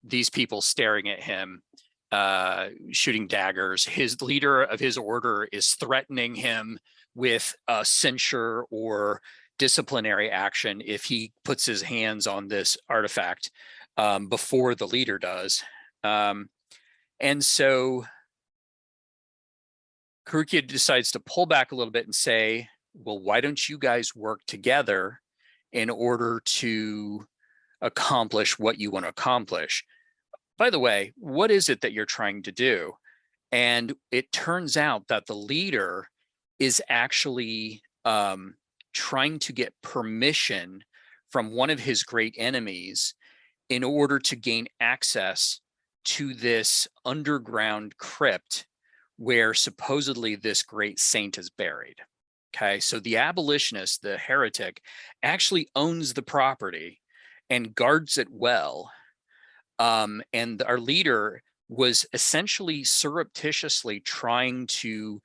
S1: these people staring at him, shooting daggers. His leader of his order is threatening him with a censure or disciplinary action if he puts his hands on this artifact before the leader does. And so Karukia decides to pull back a little bit and say, well, why don't you guys work together in order to accomplish what you want to accomplish? By the way, what is it that you're trying to do? And it turns out that the leader is actually trying to get permission from one of his great enemies in order to gain access to this underground crypt where supposedly this great saint is buried. Okay, so the abolitionist, the heretic, actually owns the property and guards it well. And our leader was essentially surreptitiously trying to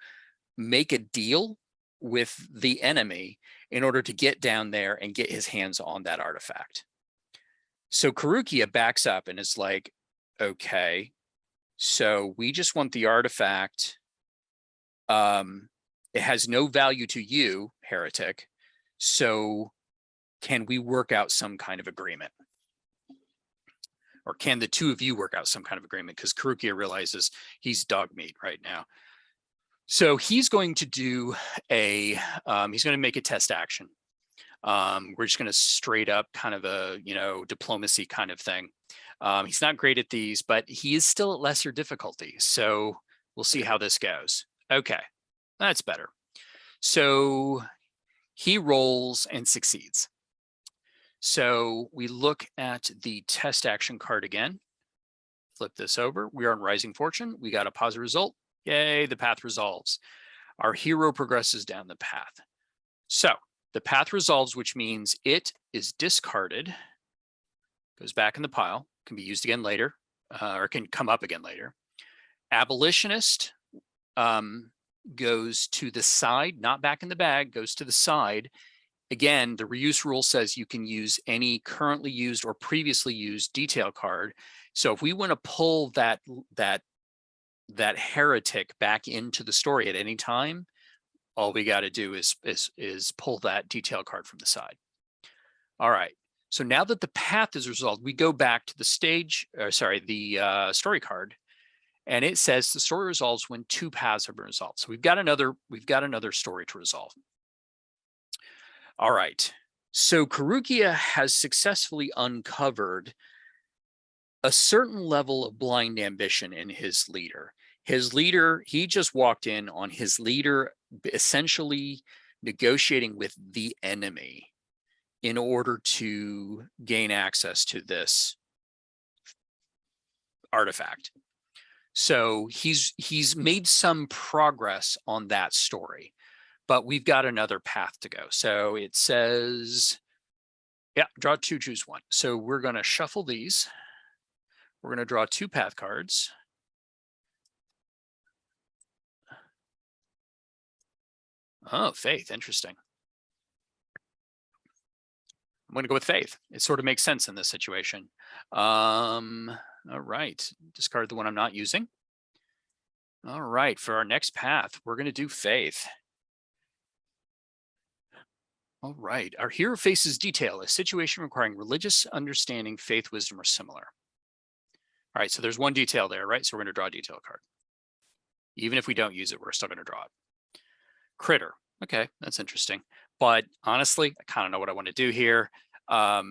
S1: make a deal with the enemy in order to get down there and get his hands on that artifact. So Karukia backs up and is like, okay, so we just want the artifact. It has no value to you, heretic. So can we work out some kind of agreement? Or can the two of you work out some kind of agreement? Because Karukia realizes he's dog meat right now. So he's going to do he's going to make a test action. We're just going to straight up kind of a, diplomacy kind of thing. He's not great at these, but he is still at lesser difficulty. So we'll see how this goes. Okay, that's better. So he rolls and succeeds. So we look at the test action card again. Flip this over. We are on Rising Fortune. We got a positive result. Yay, the path resolves. Our hero progresses down the path. So the path resolves, which means it is discarded, goes back in the pile, can be used again later, or can come up again later. Abolitionist goes to the side, not back in the bag, goes to the side. Again, the reuse rule says you can use any currently used or previously used detail card. So if we want to pull that heretic back into the story at any time, all we got to do is pull that detail card from the side. All right. So now that the path is resolved, we go back to the story card, and it says the story resolves when 2 paths have been resolved. So we've got another story to resolve. All right. So Karukia has successfully uncovered a certain level of blind ambition in his leader. His leader, he just walked in on his leader essentially negotiating with the enemy in order to gain access to this artifact. So he's made some progress on that story, but we've got another path to go. So it says, yeah, draw 2, choose 1. So we're going to shuffle these. We're going to draw 2 path cards. Oh, faith. Interesting. I'm going to go with faith. It sort of makes sense in this situation. All right. Discard the one I'm not using. All right. For our next path, we're going to do faith. All right. Our hero faces detail, a situation requiring religious understanding, faith, wisdom, or similar. All right. So there's one detail there, right? So we're going to draw a detail card. Even if we don't use it, we're still going to draw it. Critter. Okay, that's interesting. But honestly, I kind of know what I want to do here. I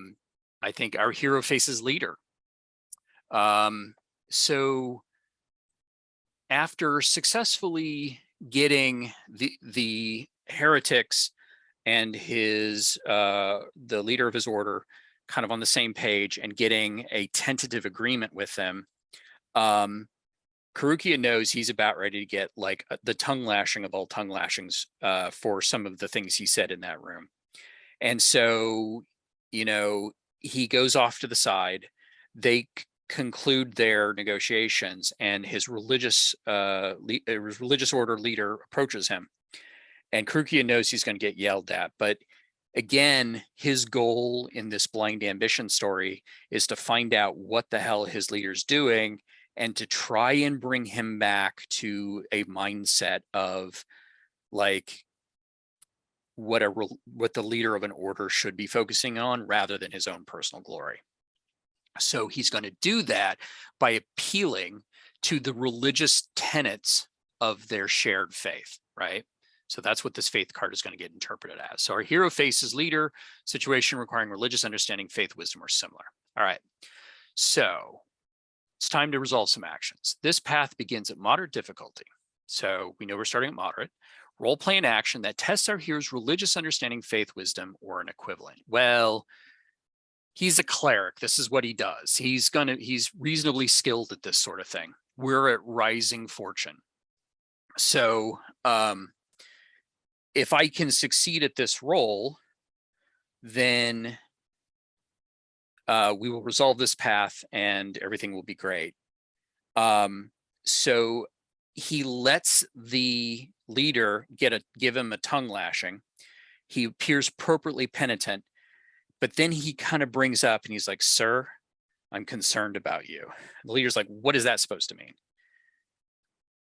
S1: think our hero faces leader. So after successfully getting the heretics and his the leader of his order kind of on the same page and getting a tentative agreement with them, Karukia knows he's about ready to get like the tongue lashing of all tongue lashings for some of the things he said in that room. And so, you know, he goes off to the side. They conclude their negotiations, and his religious order leader approaches him. And Karukia knows he's going to get yelled at. But again, his goal in this blind ambition story is to find out what the hell his leader's doing and to try and bring him back to a mindset of like what the leader of an order should be focusing on rather than his own personal glory. So he's going to do that by appealing to the religious tenets of their shared faith, right? So that's what this faith card is going to get interpreted as. So our hero faces leader, situation requiring religious understanding, faith, wisdom, or similar. All right. So it's time to resolve some actions. This path begins at moderate difficulty. So we know we're starting at moderate. Role-playing action that tests our hero's religious understanding, faith, wisdom, or an equivalent. Well, he's a cleric. This is what he does. He's reasonably skilled at this sort of thing. We're at rising fortune. So if I can succeed at this role, then we will resolve this path and everything will be great. So he lets the leader give him a tongue lashing. He appears appropriately penitent, but then he kind of brings up and he's like, "Sir, I'm concerned about you." The leader's like, "What is that supposed to mean?"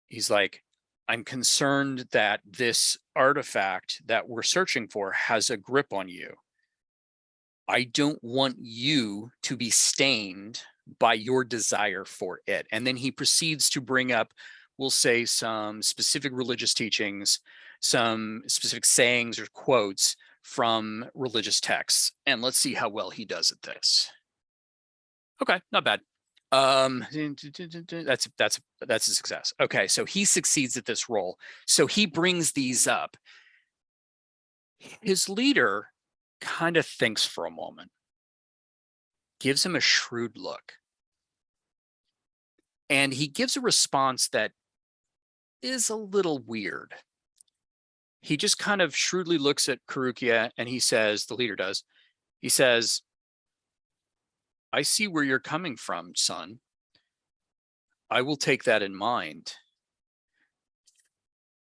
S1: He's like, "I'm concerned that this artifact that we're searching for has a grip on you. I don't want you to be stained by your desire for it." And then he proceeds to bring up, we'll say, some specific religious teachings, some specific sayings or quotes from religious texts. And let's see how well he does at this. Okay, not bad. That's a success. Okay, so he succeeds at this role. So he brings these up. His leader kind of thinks for a moment, gives him a shrewd look, and he gives a response that is a little weird. He just kind of shrewdly looks at Karukia and he says, the leader does, he says, "I see where you're coming from, son. I will take that in mind."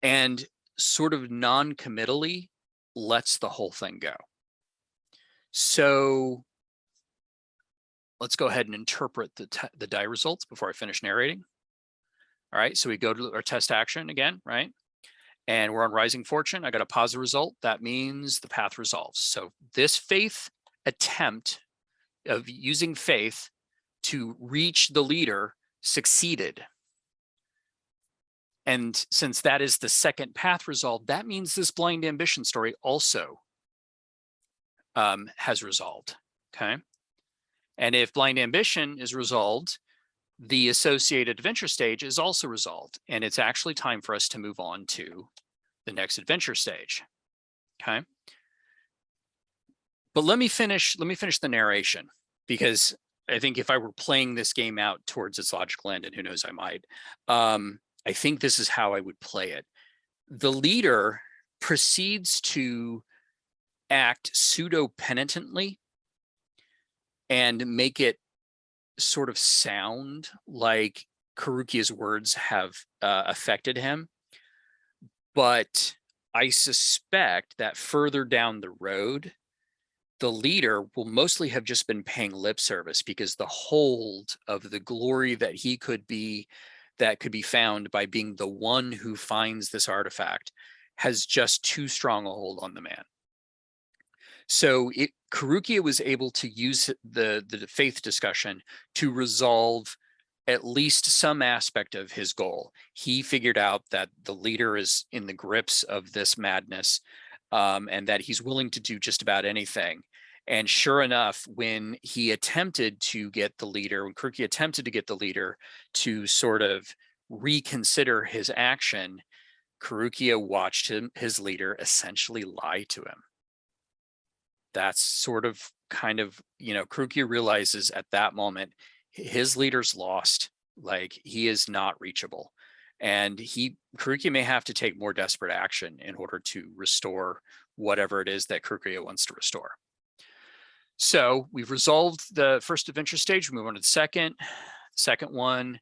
S1: And sort of non-committally lets the whole thing go. So let's go ahead and interpret the die results before I finish narrating. All right, so we go to our test action again, right? And we're on Rising Fortune. I got a positive result. That means the path resolves. So this faith attempt using faith to reach the leader succeeded. And since that is the second path resolved, that means this blind ambition story also has resolved, okay? And if blind ambition is resolved, the associated adventure stage is also resolved. And it's actually time for us to move on to the next adventure stage, okay? But let me finish the narration, because I think if I were playing this game out towards its logical end, and who knows, I might, I think this is how I would play it. The leader proceeds to act pseudo-penitently and make it sort of sound like Karukia's words have affected him. But I suspect that further down the road, the leader will mostly have just been paying lip service, because the hold of the glory that he could be, that could be found by being the one who finds this artifact, has just too strong a hold on the man. So Karukia was able to use the faith discussion to resolve at least some aspect of his goal. He figured out that the leader is in the grips of this madness, and that he's willing to do just about anything. And sure enough, when he attempted to get the leader, when Karukia attempted to get the leader to sort of reconsider his action, Karukia watched his leader essentially lie to him. That's sort of kind of, Karukia realizes at that moment, his leader's lost, like he is not reachable. And Karukia may have to take more desperate action in order to restore whatever it is that Karukia wants to restore. So we've resolved the first adventure stage. We move on to the second. The second one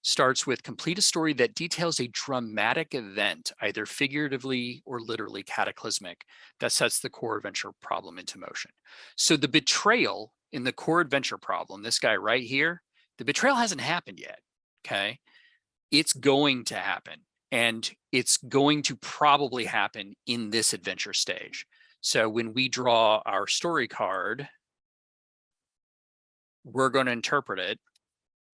S1: starts with complete a story that details a dramatic event, either figuratively or literally cataclysmic, that sets the core adventure problem into motion. So the betrayal in the core adventure problem, this guy right here, the betrayal hasn't happened yet, okay? It's going to happen, and it's going to probably happen in this adventure stage. So when we draw our story card, we're going to interpret it.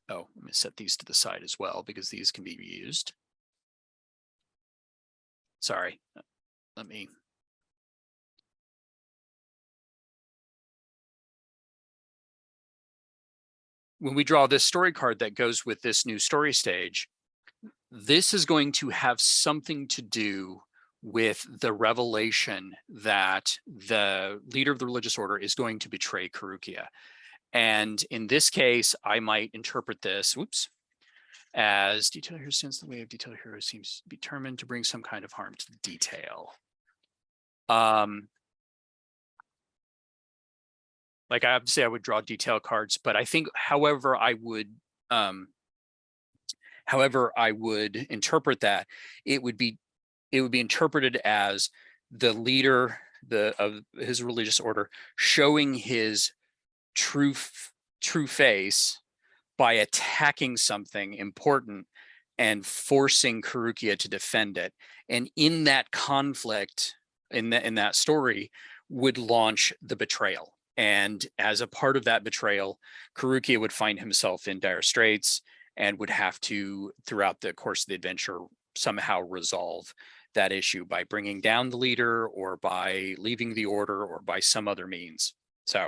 S1: Oh, let me set these to the side as well, because these can be used. Sorry, let me. When we draw this story card that goes with this new story stage, this is going to have something to do with the revelation that the leader of the religious order is going to betray Karukia. And in this case, I might interpret this, as detail hero since the way of detail hero seems determined to bring some kind of harm to the detail. Like I have to say, I would draw detail cards, but I think however I would interpret that, it would be interpreted as the leader of his religious order showing his true face by attacking something important and forcing Karukia to defend it. And in that conflict, in that story, would launch the betrayal. And as a part of that betrayal, Karukia would find himself in dire straits and would have to, throughout the course of the adventure, somehow resolve that issue by bringing down the leader, or by leaving the order, or by some other means. So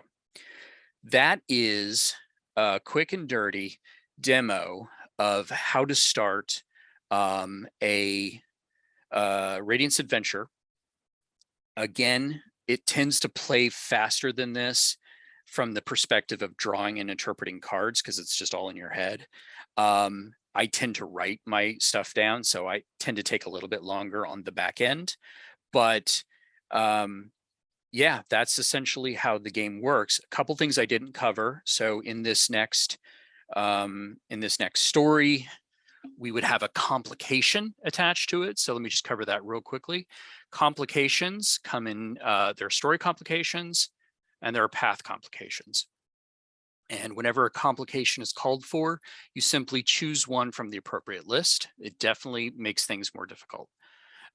S1: that is a quick and dirty demo of how to start a Radiance Adventure. Again, it tends to play faster than this from the perspective of drawing and interpreting cards, because it's just all in your head. I tend to write my stuff down, so I tend to take a little bit longer on the back end. But yeah, that's essentially how the game works. A couple things I didn't cover. So in this next story, we would have a complication attached to it. So let me just cover that real quickly. Complications come in, there are story complications and there are path complications. And whenever a complication is called for, you simply choose one from the appropriate list. It definitely makes things more difficult.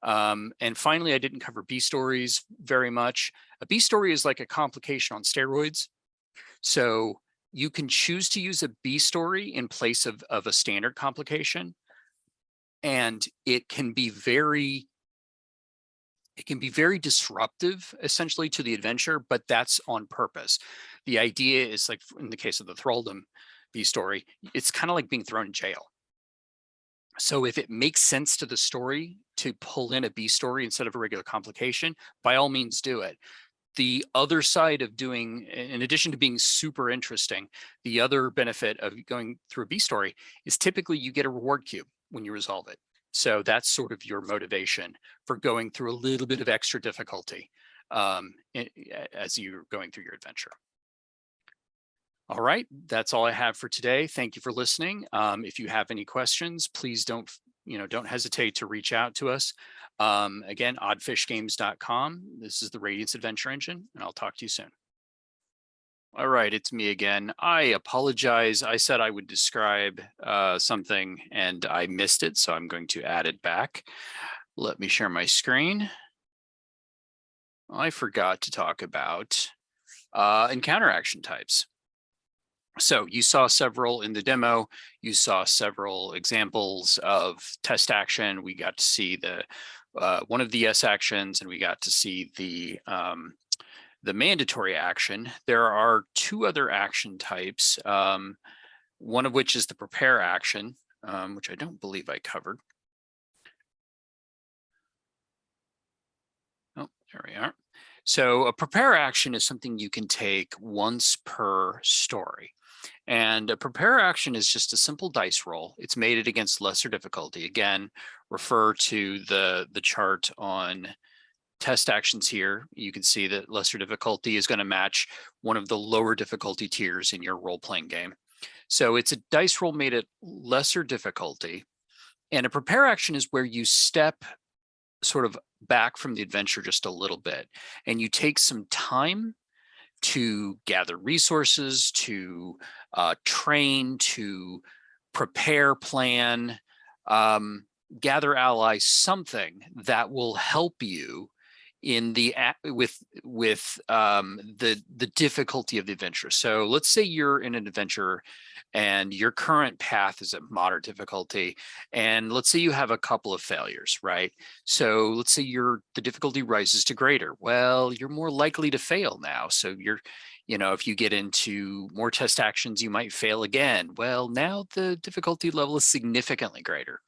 S1: And finally, I didn't cover B stories very much. A B story is like a complication on steroids. So you can choose to use a B story in place of a standard complication. And it can be very disruptive essentially to the adventure, but that's on purpose. The idea is, like in the case of the Thraldom B story, it's kind of like being thrown in jail. So if it makes sense to the story to pull in a B story instead of a regular complication, by all means do it. The other side of doing, in addition to being super interesting, the other benefit of going through a B story is typically you get a reward cube when you resolve it. So that's sort of your motivation for going through a little bit of extra difficulty as you're going through your adventure. All right, that's all I have for today. Thank you for listening. If you have any questions, please don't hesitate to reach out to us. Again, oddfishgames.com. This is the Radiance Adventure Engine, and I'll talk to you soon. All right, it's me again. I apologize. I said I would describe something and I missed it, so I'm going to add it back. Let me share my screen. I forgot to talk about encounter action types. So you saw several in the demo. You saw several examples of test action. We got to see the one of the S actions, and we got to see the mandatory action. There are two other action types, one of which is the prepare action, which I don't believe I covered. Oh, there we are. So a prepare action is something you can take once per story. And a prepare action is just a simple dice roll. It's mated against lesser difficulty. Again, refer to the chart on test actions here. You can see that lesser difficulty is going to match one of the lower difficulty tiers in your role-playing game. So it's a dice roll made at lesser difficulty. And a prepare action is where you step sort of back from the adventure just a little bit, and you take some time to gather resources, to train, to prepare, plan, gather allies, something that will help you in the the difficulty of the adventure. So let's say you're in an adventure and your current path is at moderate difficulty, and let's say you have a couple of failures, right? So let's say the difficulty rises to greater. Well, you're more likely to fail now. So if you get into more test actions, you might fail again. Well, now the difficulty level is significantly greater.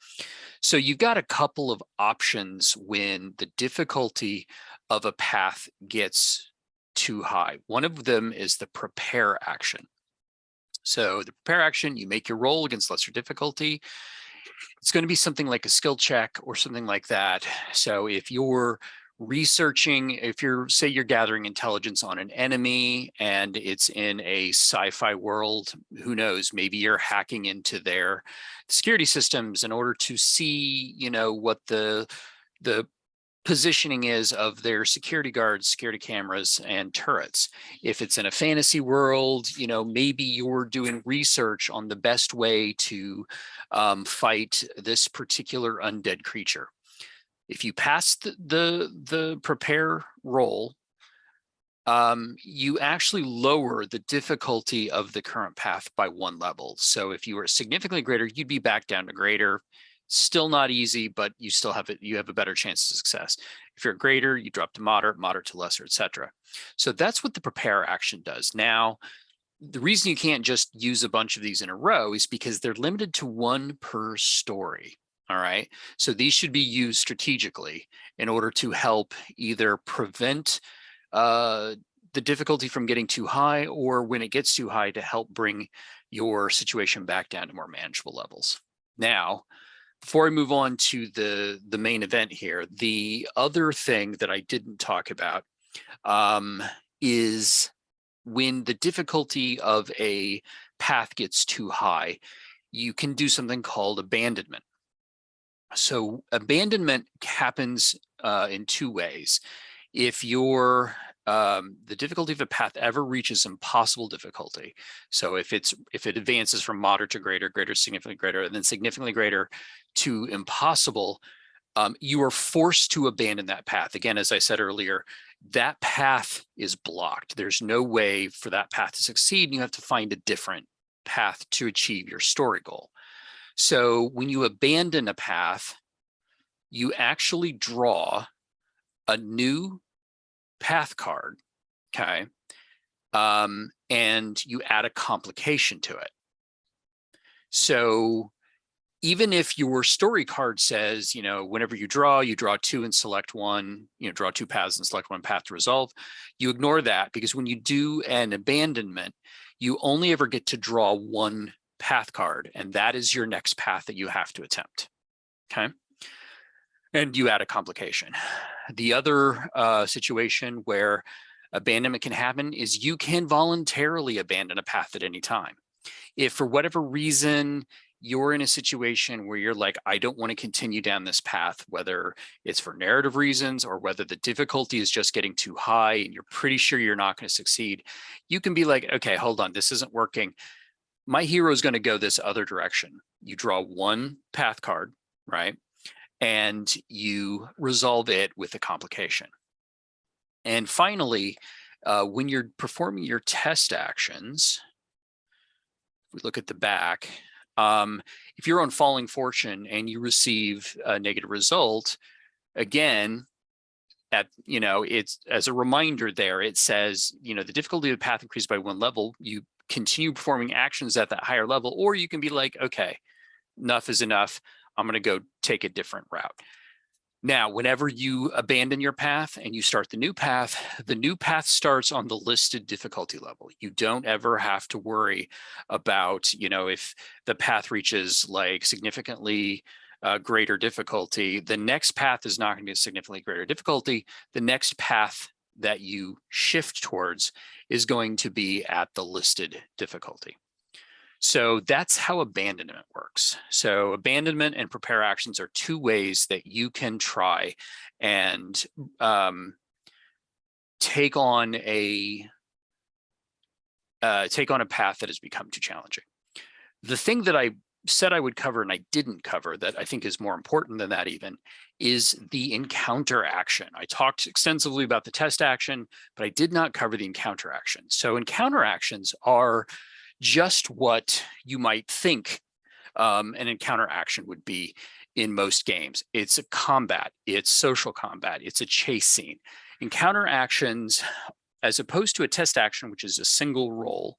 S1: So you've got a couple of options when the difficulty of a path gets too high. One of them is the prepare action. So the prepare action, you make your roll against lesser difficulty. It's going to be something like a skill check or something like that. So if you're researching, say you're gathering intelligence on an enemy and it's in a sci-fi world, who knows, maybe you're hacking into their security systems in order to see, what the positioning is of their security guards, security cameras, and turrets. If it's in a fantasy world, maybe you're doing research on the best way to fight this particular undead creature. If you pass the prepare roll, you actually lower the difficulty of the current path by 1 level. So if you were significantly greater, you'd be back down to greater. Still not easy, but you still have you have a better chance of success. If you're greater, you drop to moderate, moderate to lesser, etc. So that's what the prepare action does. Now, the reason you can't just use a bunch of these in a row is because they're limited to 1 per story. All right. So these should be used strategically in order to help either prevent the difficulty from getting too high, or when it gets too high, to help bring your situation back down to more manageable levels. Now, before I move on to the main event here, the other thing that I didn't talk about is when the difficulty of a path gets too high, you can do something called abandonment. So abandonment happens in 2 ways. If the difficulty of a path ever reaches impossible difficulty, so if it advances from moderate to greater, greater, significantly greater, and then significantly greater to impossible, you are forced to abandon that path. Again, as I said earlier, that path is blocked. There's no way for that path to succeed. And you have to find a different path to achieve your story goal. So when you abandon a path, you actually draw a new path card, okay? And you add a complication to it. So even if your story card says, whenever you draw two and select one, draw two paths and select one path to resolve, you ignore that, because when you do an abandonment, you only ever get to draw one path card, and that is your next path that you have to attempt, okay? And you add a complication. The other situation where abandonment can happen is you can voluntarily abandon a path at any time. If for whatever reason you're in a situation where you're like, I don't want to continue down this path, whether it's for narrative reasons or whether the difficulty is just getting too high and you're pretty sure you're not going to succeed, you can be like, okay, hold on, this isn't working. My hero is going to go this other direction. You draw one path card, right? And you resolve it with a complication. And finally, when you're performing your test actions, if we look at the back, if you're on Falling Fortune and you receive a negative result, again, it's as a reminder there, it says, the difficulty of the path increased by 1 level, you continue performing actions at that higher level, or you can be like, okay, enough is enough. I'm going to go take a different route. Now, whenever you abandon your path and you start the new path starts on the listed difficulty level. You don't ever have to worry about, if the path reaches like significantly greater difficulty, the next path is not going to be a significantly greater difficulty. The next path that you shift towards is going to be at the listed difficulty. So that's how abandonment works. So abandonment and prepare actions are two ways that you can try and take on a path that has become too challenging. The thing that I said I would cover and I didn't cover that I think is more important than that even is the encounter action. I talked extensively about the test action, but I did not cover the encounter action. So encounter actions are just what you might think an encounter action would be in most games. It's a combat, it's social combat, it's a chase scene. Encounter actions, as opposed to a test action, which is a single roll,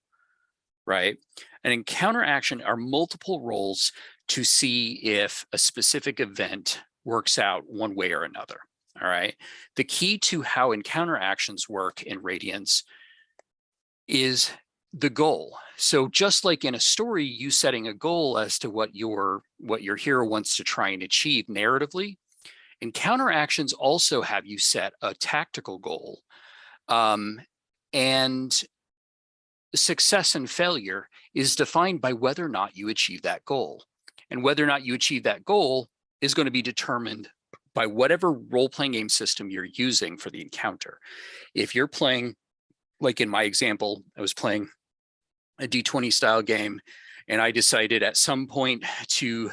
S1: right? An encounter action are multiple rolls to see if a specific event works out one way or another, all right? The key to how encounter actions work in Radiance is the goal. So just like in a story, you setting a goal as to what your hero wants to try and achieve narratively, encounter actions also have you set a tactical goal. And success and failure is defined by whether or not you achieve that goal. And whether or not you achieve that goal is going to be determined by whatever role-playing game system you're using for the encounter. If you're playing, like in my example, I was playing a D20 style game, and I decided at some point to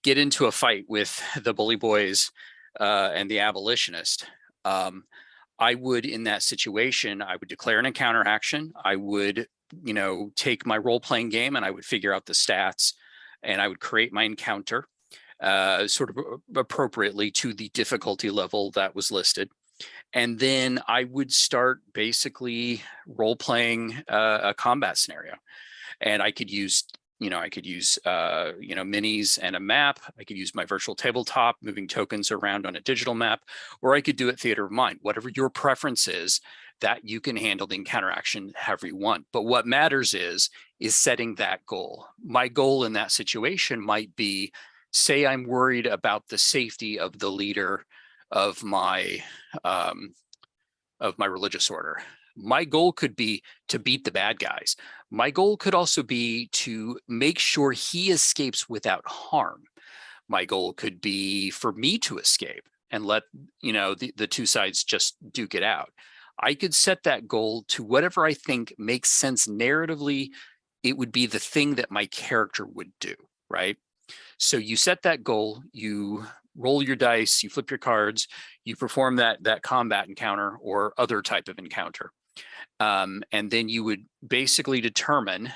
S1: get into a fight with the bully boys and the abolitionist. I would, in that situation, I would declare an encounter action. I would, take my role-playing game and I would figure out the stats, and I would create my encounter sort of appropriately to the difficulty level that was listed. And then I would start basically role-playing a combat scenario. And I could use, minis and a map. I could use my virtual tabletop, moving tokens around on a digital map, or I could do it theater of mind. Whatever your preference is, that you can handle the encounter action however you want. But what matters is setting that goal. My goal in that situation might be, say I'm worried about the safety of the leader of my religious order. My goal could be to beat the bad guys. My goal could also be to make sure he escapes without harm. My goal could be for me to escape and let the two sides just duke it out. I could set that goal to whatever I think makes sense narratively. It would be the thing that my character would do, right? So you set that goal, you roll your dice, you flip your cards, you perform that combat encounter or other type of encounter. And then you would basically determine,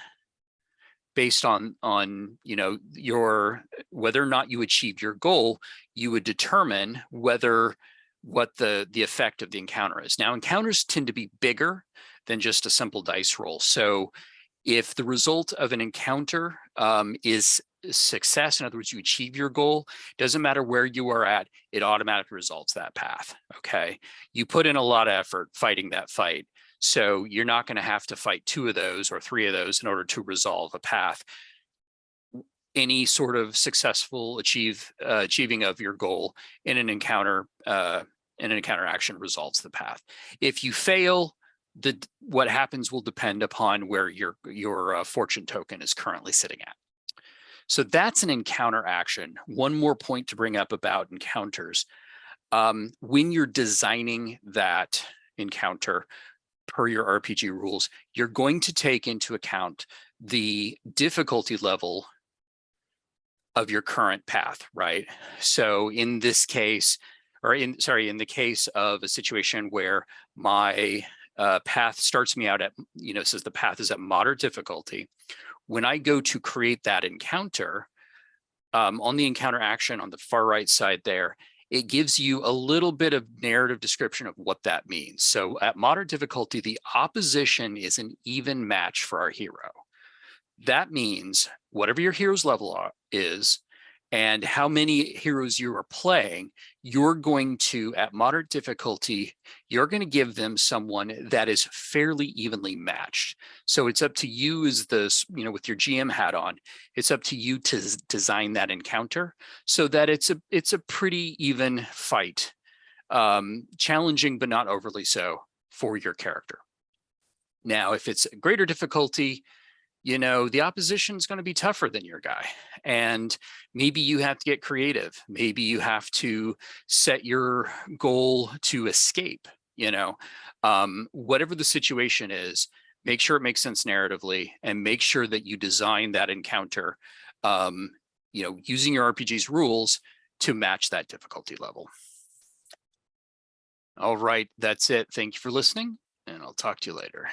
S1: based on your whether or not you achieved your goal, you would determine what the effect of the encounter is. Now, encounters tend to be bigger than just a simple dice roll. So if the result of an encounter is success, in other words, you achieve your goal, doesn't matter where you are at, it automatically results that path. Okay, you put in a lot of effort fighting that fight, so you're not going to have to fight 2 of those or 3 of those in order to resolve a path. Any sort of successful achieving of your goal in an encounter action results the path. If you fail, what happens will depend upon where your fortune token is currently sitting at. So that's an encounter action. One more point to bring up about encounters. When you're designing that encounter per your RPG rules, you're going to take into account the difficulty level of your current path, right? So in this case, in the case of a situation where my path starts me out at, says the path is at moderate difficulty, when I go to create that encounter, on the encounter action on the far right side there, it gives you a little bit of narrative description of what that means. So at moderate difficulty, the opposition is an even match for our hero. That means whatever your hero's level is and how many heroes you are playing, you're going to, at moderate difficulty, you're going to give them someone that is fairly evenly matched. So it's up to you as this, with your GM hat on, it's up to you to design that encounter so that it's a pretty even fight, challenging but not overly so for your character. Now, if it's greater difficulty, the opposition is going to be tougher than your guy. And maybe you have to get creative. Maybe you have to set your goal to escape, whatever the situation is, make sure it makes sense narratively and make sure that you design that encounter, using your RPG's rules to match that difficulty level. All right, that's it. Thank you for listening, and I'll talk to you later.